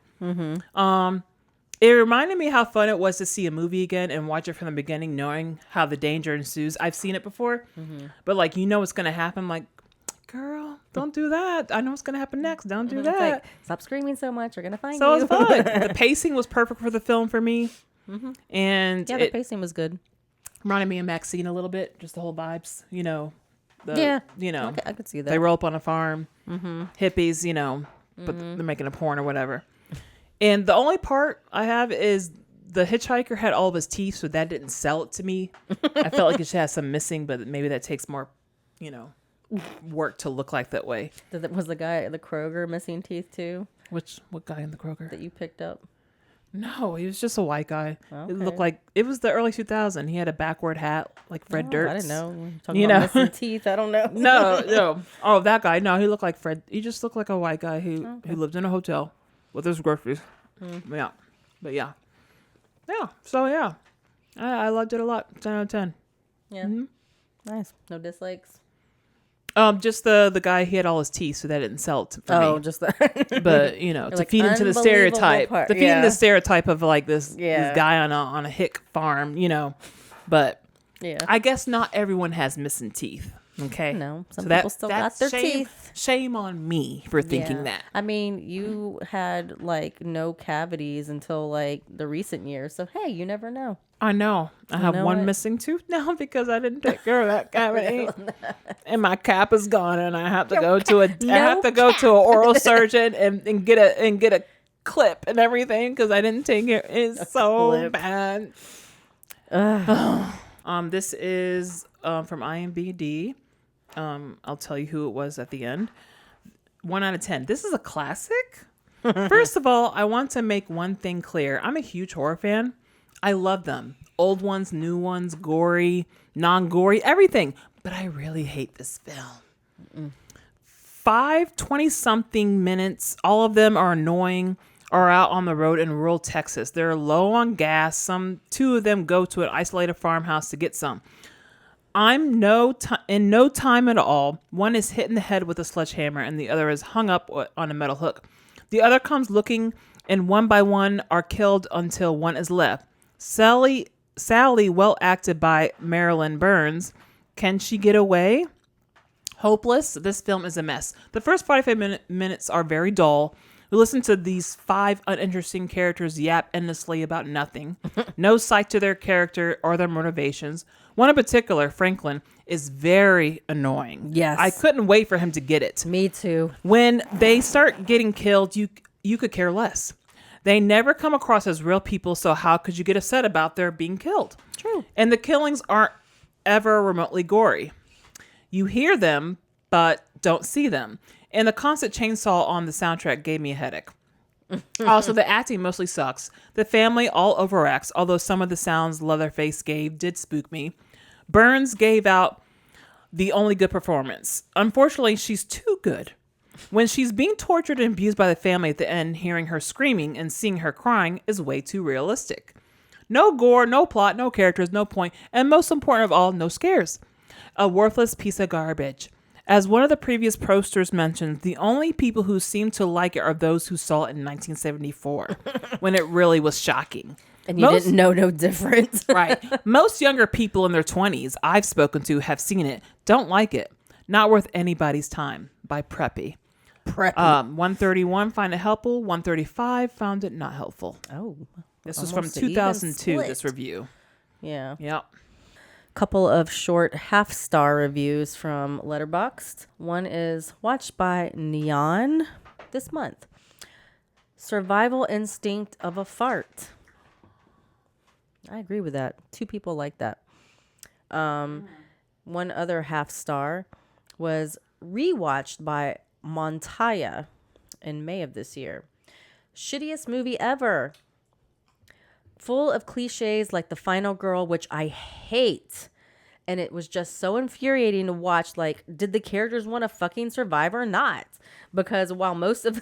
It reminded me how fun it was to see a movie again and watch it from the beginning, knowing how the danger ensues. I've seen it before, but what's going to happen. Like, girl, don't do that. I know what's gonna happen next. Don't do It's that. like, stop screaming so much. We're gonna find So you. it's fun. The pacing was perfect for the film for me, and Yeah, the it pacing was good. reminded me of Maxine a little bit. Just the whole vibes, Yeah. I I could see that. they roll up on a farm, hippies, but they're making a porn or whatever. And the only part I have is the hitchhiker had all of his teeth, so that didn't sell it to me. I felt like it should have some missing, but maybe that takes more, work to look like that way. Was the guy at the Kroger missing teeth too What guy in the Kroger? that you picked up? No, he was just a white guy. Okay. It looked like it was the early 2000s. He had a backward hat like Fred Durst. I didn't know. Talking about missing teeth. I don't know. No. Oh, that guy. No, he looked like Fred. He just looked like a white guy who lived in a hotel with his groceries. Yeah. But yeah. Yeah. So yeah. I loved it a lot. 10 out of 10. Yeah. Nice. No dislikes. Just the guy, he had all his teeth, so that didn't sell it for me. Just that. But to like, feed into the stereotype, part. the stereotype of like this Yeah. guy on a hick farm, But Yeah. I guess not everyone has missing teeth. Okay. No, some people still got their teeth. Shame on me for thinking that. I mean, you had like no cavities until like the recent years. So hey, you never know. I know. I have know one what? missing tooth now because I didn't take care of that cavity, and my cap is gone, and I have to go to an oral surgeon and get a clip and everything because I didn't take it. It's so clip. bad. This is from IMDb. I'll tell you who it was at the end. 1 out of 10. This is a classic. First of all, I want to make one thing clear. I'm a huge horror fan. I love them. Old ones, new ones, gory, non-gory, everything. But I really hate this film. 20-something minutes. All of them are annoying. Are out on the road in rural Texas. They're low on gas. Two of them go to an isolated farmhouse to get some. In no time at all, one is hit in the head with a sledgehammer and the other is hung up on a metal hook. The other comes looking, and one by one are killed until one is left. Sally, well acted by Marilyn Burns. Can she get away? Hopeless. This film is a mess. The first 45 minutes are very dull. We listen to these 5 uninteresting characters yap endlessly about nothing. No sight to their character or their motivations. One in particular, Franklin, is very annoying. Yes. I couldn't wait for him to get it. Me too. When they start getting killed, you could care less. They never come across as real people, so how could you get upset about their being killed? True. And the killings aren't ever remotely gory. You hear them, but don't see them. And the constant chainsaw on the soundtrack gave me a headache. Also, the acting mostly sucks. The family all overacts, although some of the sounds Leatherface gave did spook me. Burns gave out the only good performance. Unfortunately, she's too good. When she's being tortured and abused by the family at the end, hearing her screaming and seeing her crying is way too realistic. No gore, no plot, no characters, no point, and most important of all, no scares. A worthless piece of garbage. As one of the previous posters mentioned, the only people who seem to like it are those who saw it in 1974, when it really was shocking. And you didn't know no difference. Right. Most younger people in their 20s I've spoken to have seen it, don't like it. Not worth anybody's time. By Preppy. 131 find it helpful. 135 found it not helpful. Oh. This was from 2002, this review. Yeah. Yep. Couple of short half-star reviews from Letterboxd. One is watched by Neon this month. Survival instinct of a fart. I agree with that. 2 people like that. One other half-star was rewatched by Montaya in May of this year. Shittiest movie ever. Full of cliches like the final girl, which I hate. And it was just so infuriating to watch. Like, did the characters want to fucking survive or not? Because while most of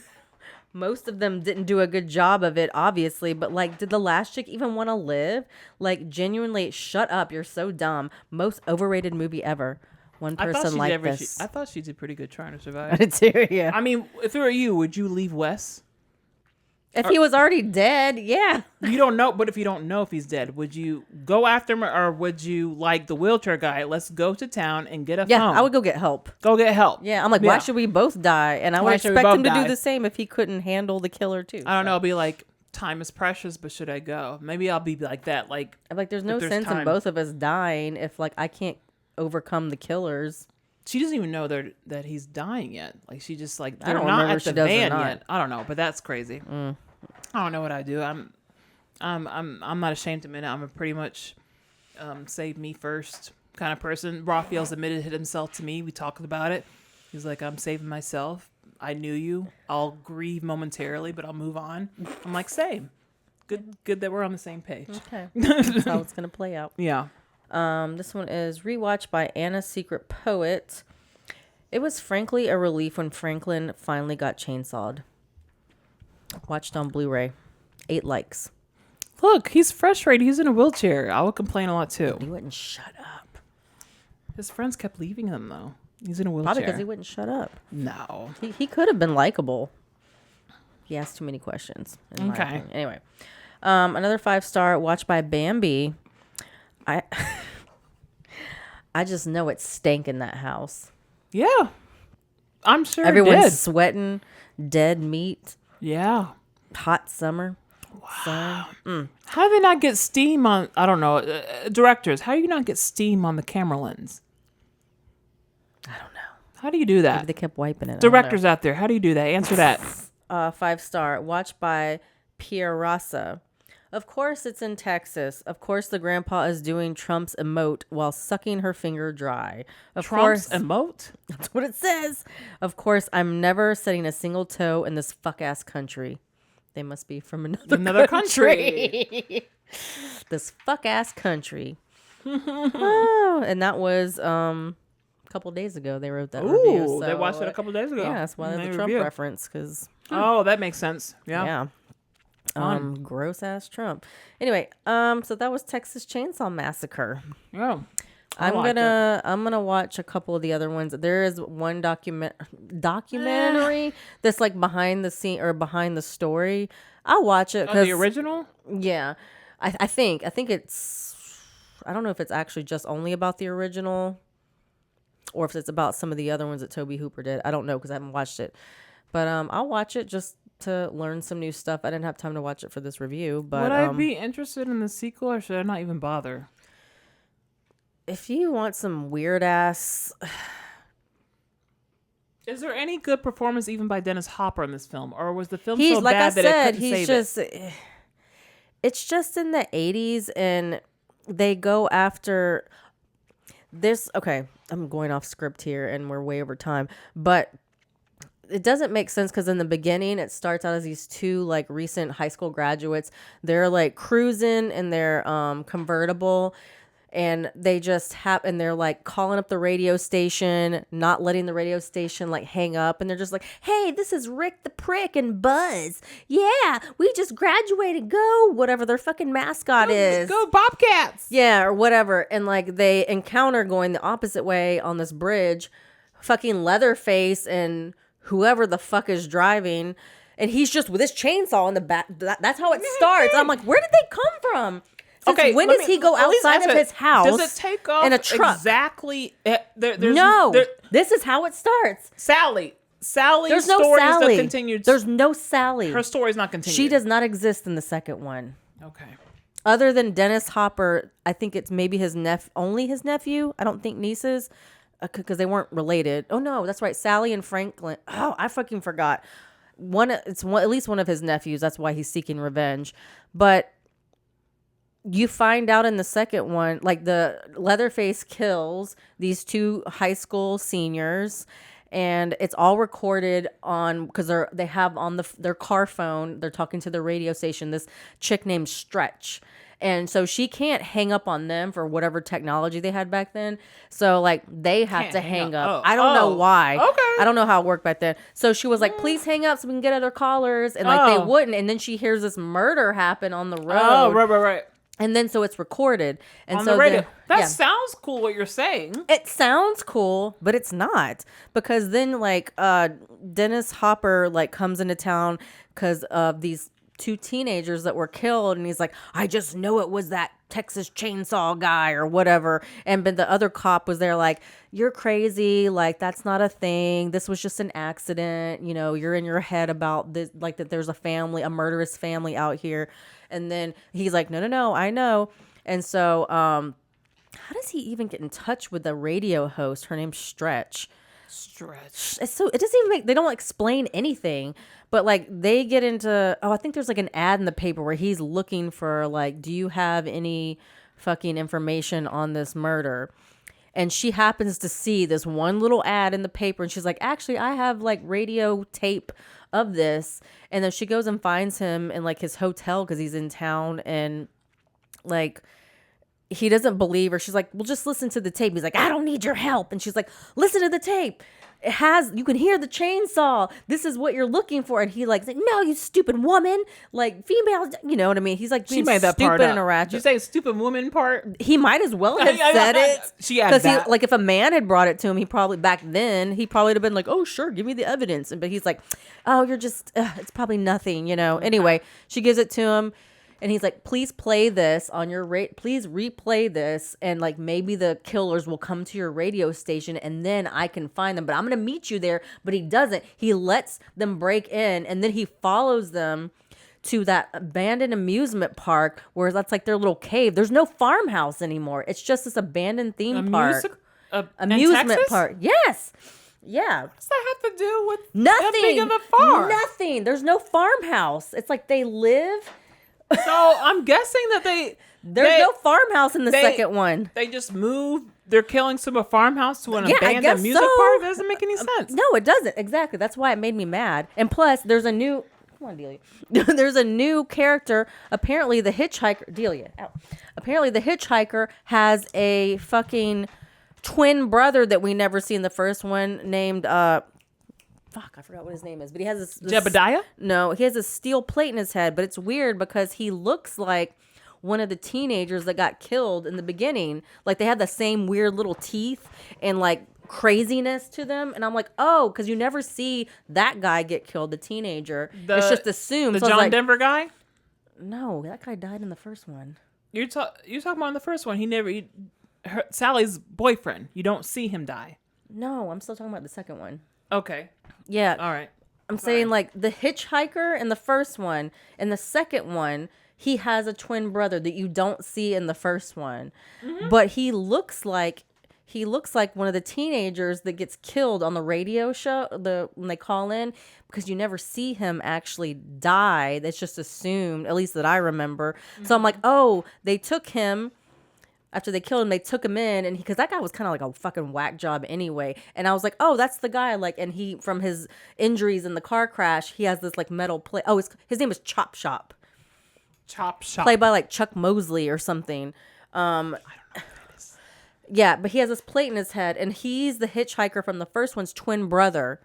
them didn't do a good job of it, obviously, but like, did the last chick even want to live? Like, genuinely, shut up. You're so dumb. Most overrated movie ever. One person liked this. I thought she did pretty good trying to survive. I did too, yeah. I mean, if it were you, would you leave Wes? If he was already dead, yeah. You don't know, but if you don't know if he's dead, would you go after him, or would you, like the wheelchair guy, let's go to town and get a phone? I would go get help. Go get help. Yeah, I'm like, why should we both die? And I would Why should we expect him both to die? do the same if he couldn't handle the killer too. I don't know. I'll be like, time is precious, but should I go? Maybe I'll be like that. Like, I'm like, there's no sense in both of us dying if like I can't overcome the killers. she doesn't even know that he's dying yet. Like, she just like, I they're don't not remember at if she the does or van not. yet. I don't know, but that's crazy. I don't know what I do. I'm not ashamed to admit it. I'm a pretty much save me first kind of person. Raphael's admitted it himself to me. We talked about it. He's like, I'm saving myself. I knew you. I'll grieve momentarily, but I'll move on. I'm like, same. Good that we're on the same page. Okay, that's how it's gonna play out. Yeah. This one is rewatched by Anna Secret Poet. It was frankly a relief when Franklin finally got chainsawed. Watched on Blu-ray. 8 likes. Look, he's frustrated. He's in a wheelchair. I would complain a lot too. He wouldn't shut up. His friends kept leaving him though. He's in a wheelchair. Probably because he wouldn't shut up. No. He could have been likable. He asked too many questions. in my Okay. opinion. Anyway, another 5-star watched by Bambi. I just know it stank in that house. Yeah. I'm sure Everyone's it did. sweating, dead meat, Yeah. hot summer. How do they not get steam on, I don't know, directors, how do you not get steam on the camera lens? I don't know. How do you do that? Maybe they kept wiping it. Directors out there, how do you do that? Answer that. 5-star watched by Pierre Rasa. Of course it's in Texas. Of course the grandpa is doing Trump's emote while sucking her finger dry. Of Trump's course, emote? that's what it says. Of course I'm never setting a single toe in this fuck-ass country. They must be from another country. This fuck-ass country. Oh, and that was a couple days ago they wrote that review. Ooh, they so, watched it a couple days ago. Yeah, that's why And there's they a Trump reviewed. reference, because Oh, that makes sense. Yeah. gross ass Trump. Anyway, so that was Texas Chainsaw Massacre. Yeah. I'm gonna watch a couple of the other ones. There is one documentary that's like behind the scene or behind the story. I'll watch it The original? Yeah, I think it's. I don't know if it's actually just only about the original, or if it's about some of the other ones that Tobe Hooper did. I don't know because I haven't watched it, but I'll watch it just to learn some new stuff. I didn't have time to watch it for this review, but Would I be interested in the sequel, or should I not even bother? if you want some weird ass, Is there any good performance even by Dennis Hopper in this film, or was the film he's so like bad I that said, it couldn't he's save it? just. It's just in the 80s, and they go after this. Okay, I'm going off script here, and we're way over time, but it doesn't make sense because in the beginning it starts out as these two like recent high school graduates. They're like cruising in their convertible, and they just and they're like calling up the radio station, not letting the radio station like hang up, and they're just like, hey, this is Rick the Prick and Buzz, yeah, we just graduated, go, whatever their fucking mascot is, Go Bobcats! yeah, or whatever. And like they encounter going the opposite way on this bridge, fucking Leatherface and whoever the fuck is driving, and he's just with his chainsaw in the back. That's how it starts. I'm like, where did they come from? Since when does he go outside of his house? Does it take off in a truck? exactly? No, this is how it starts. Sally's There's no story Sally. is not continued. There's no Sally. Her story is not continued. She does not exist in the second one. Okay. Other than Dennis Hopper, I think it's maybe only his nephew. I don't think nieces, because they weren't related. Oh no, that's right. Sally and Franklin. Oh, I fucking forgot. At least one of his nephews. That's why he's seeking revenge. But you find out in the second one, like the Leatherface kills these two high school seniors, and it's all recorded on because they have on their car phone. They're talking to the radio station. This chick named Stretch. And so she can't hang up on them for whatever technology they had back then. So like they have to hang up. Oh. I don't know why. Okay. I don't know how it worked back then. So she was like, please hang up so we can get other callers. And like they wouldn't. And then she hears this murder happen on the road. Oh, right. And then so it's recorded. And On so the radio. That yeah. sounds cool what you're saying. It sounds cool, but it's not, because then like Dennis Hopper like comes into town because of these two teenagers that were killed, and he's like, I just know it was that Texas Chainsaw guy or whatever. And but the other cop was there like, you're crazy, like that's not a thing, this was just an accident, you know, you're in your head about this, like that there's a murderous family out here. And then he's like, no, I know. And so how does he even get in touch with the radio host? Her name's Stretch. It's so it doesn't even make, they don't explain anything, but like they get into, I think there's like an ad in the paper where he's looking for like, do you have any fucking information on this murder? And she happens to see this one little ad in the paper, and she's like, actually I have like radio tape of this. And then she goes and finds him in like his hotel because he's in town, and like he doesn't believe her. She's like, well, just listen to the tape. He's like, I don't need your help. And she's like, listen to the tape. You can hear the chainsaw. This is what you're looking for. And he like, no, you stupid woman. Like female, you know what I mean? He's like, she made that stupid part up. And ratchet. Did you say stupid woman part? He might as well have said it. She added that. Like if a man had brought it to him, he probably would have been like, oh, sure, give me the evidence. But he's like, oh, you're just, it's probably nothing, you know? Anyway, she gives it to him. And he's like, please play this on your please replay this. And like, maybe the killers will come to your radio station and then I can find them. But I'm going to meet you there. But he doesn't. He lets them break in. And then he follows them to that abandoned amusement park where that's like their little cave. There's no farmhouse anymore. It's just this abandoned theme park. Amusement park. Yes. Yeah. What does that have to do with nothing? That big of a farm? Nothing. There's no farmhouse. It's like they live... So I'm guessing that there's no farmhouse in the second one. They just moved. They're killing from a farmhouse to an abandoned amusement park. That doesn't make any sense. No, it doesn't. Exactly. That's why it made me mad. And plus, there's a new. Come on, Delia. There's a new character. Apparently, the hitchhiker. Delia. Ow. Apparently, the hitchhiker has a fucking twin brother that we never see in the first one, named I forgot what his name is, but he has this Jebediah? No, he has a steel plate in his head, but it's weird because he looks like one of the teenagers that got killed in the beginning. Like they have the same weird little teeth and like craziness to them. And I'm like, oh, because you never see that guy get killed, the teenager. It's just assumed. The so John Denver guy? No, that guy died in the first one. You're talking about in the first one. Sally's boyfriend. You don't see him die. No, I'm still talking about the second one. Okay. Yeah. All right. I'm saying like the hitchhiker in the first one, and the second one, he has a twin brother that you don't see in the first one. Mm-hmm. But he looks like one of the teenagers that gets killed on the radio show, when they call in, because you never see him actually die. That's just assumed, at least that I remember. Mm-hmm. So I'm like, oh, they took him. After they killed him, they took him in, and because that guy was kind of like a fucking whack job anyway. And I was like, oh, that's the guy. Like, and he, from his injuries in the car crash, he has this like metal plate. Oh, his name is Chop Shop. Chop Shop. Played by like Chuck Mosley or something. I don't know who that is. Yeah, but he has this plate in his head, and he's the hitchhiker from the first one's twin brother.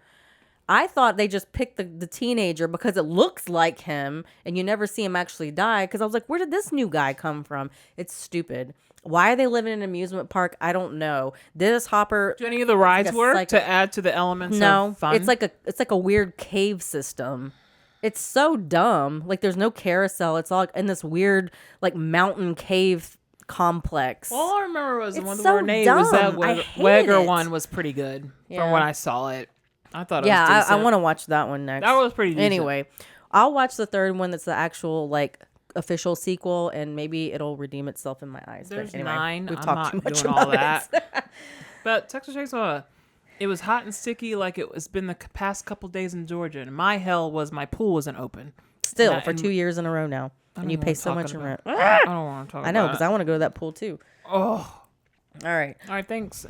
I thought they just picked the teenager because it looks like him, and you never see him actually die. Because I was like, where did this new guy come from? It's stupid. Why are they living in an amusement park? I don't know. Dennis Hopper. Do any of the rides work to add to the elements of fun? It's like a weird cave system. It's so dumb. Like there's no carousel. It's all in this weird like mountain cave complex. All I remember was the one so where Nate was that Wegger one was pretty good from when I saw it. I thought it was decent. I want to watch that one next. That was pretty decent. Anyway, I'll watch the third one that's the actual like official sequel, and maybe it'll redeem itself in my eyes. There's but anyway, 9. We've I'm talked not too much doing about all that. But Texas Chainsaw, it was hot and sticky like it's been the past couple days in Georgia. And my hell was my pool wasn't open. Still, for 2 years in a row now. And you pay so much in rent. I don't want to talk about it. I know, because I want to go to that pool too. Oh. All right. All right, thanks.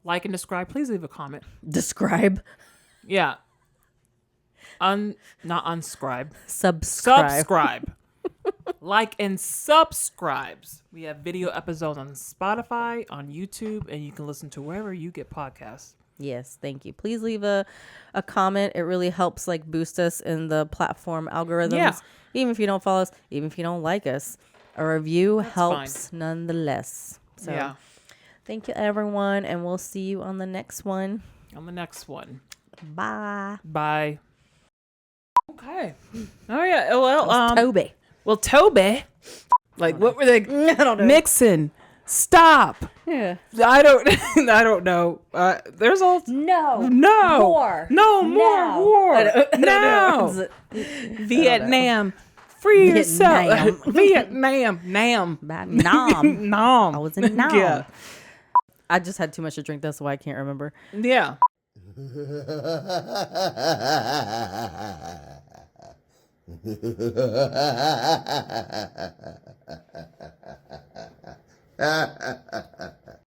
Like and describe. Please leave a comment. Describe. Yeah. Not unscribe. Subscribe. Like and subscribes. We have video episodes on Spotify, on YouTube, and you can listen to wherever you get podcasts. Yes, thank you. Please leave a comment. It really helps like boost us in the platform algorithms. Yeah. Even if you don't follow us, even if you don't like us. A review helps nonetheless. So yeah. Thank you everyone, and we'll see you on the next one. On the next one. Bye. Bye. Okay. Okay. Oh yeah. Well, Tobe. well, Tobe. Like, what were they? I don't know. Nixon. Stop. Yeah. I don't. I don't know. There's all. No. No. More. No more Now. war. I don't No. know. Vietnam. Free yourself. Vietnam. Nam. Nam. Nam. I was in Nam. Yeah. I just had too much to drink. That's why I can't remember. Yeah.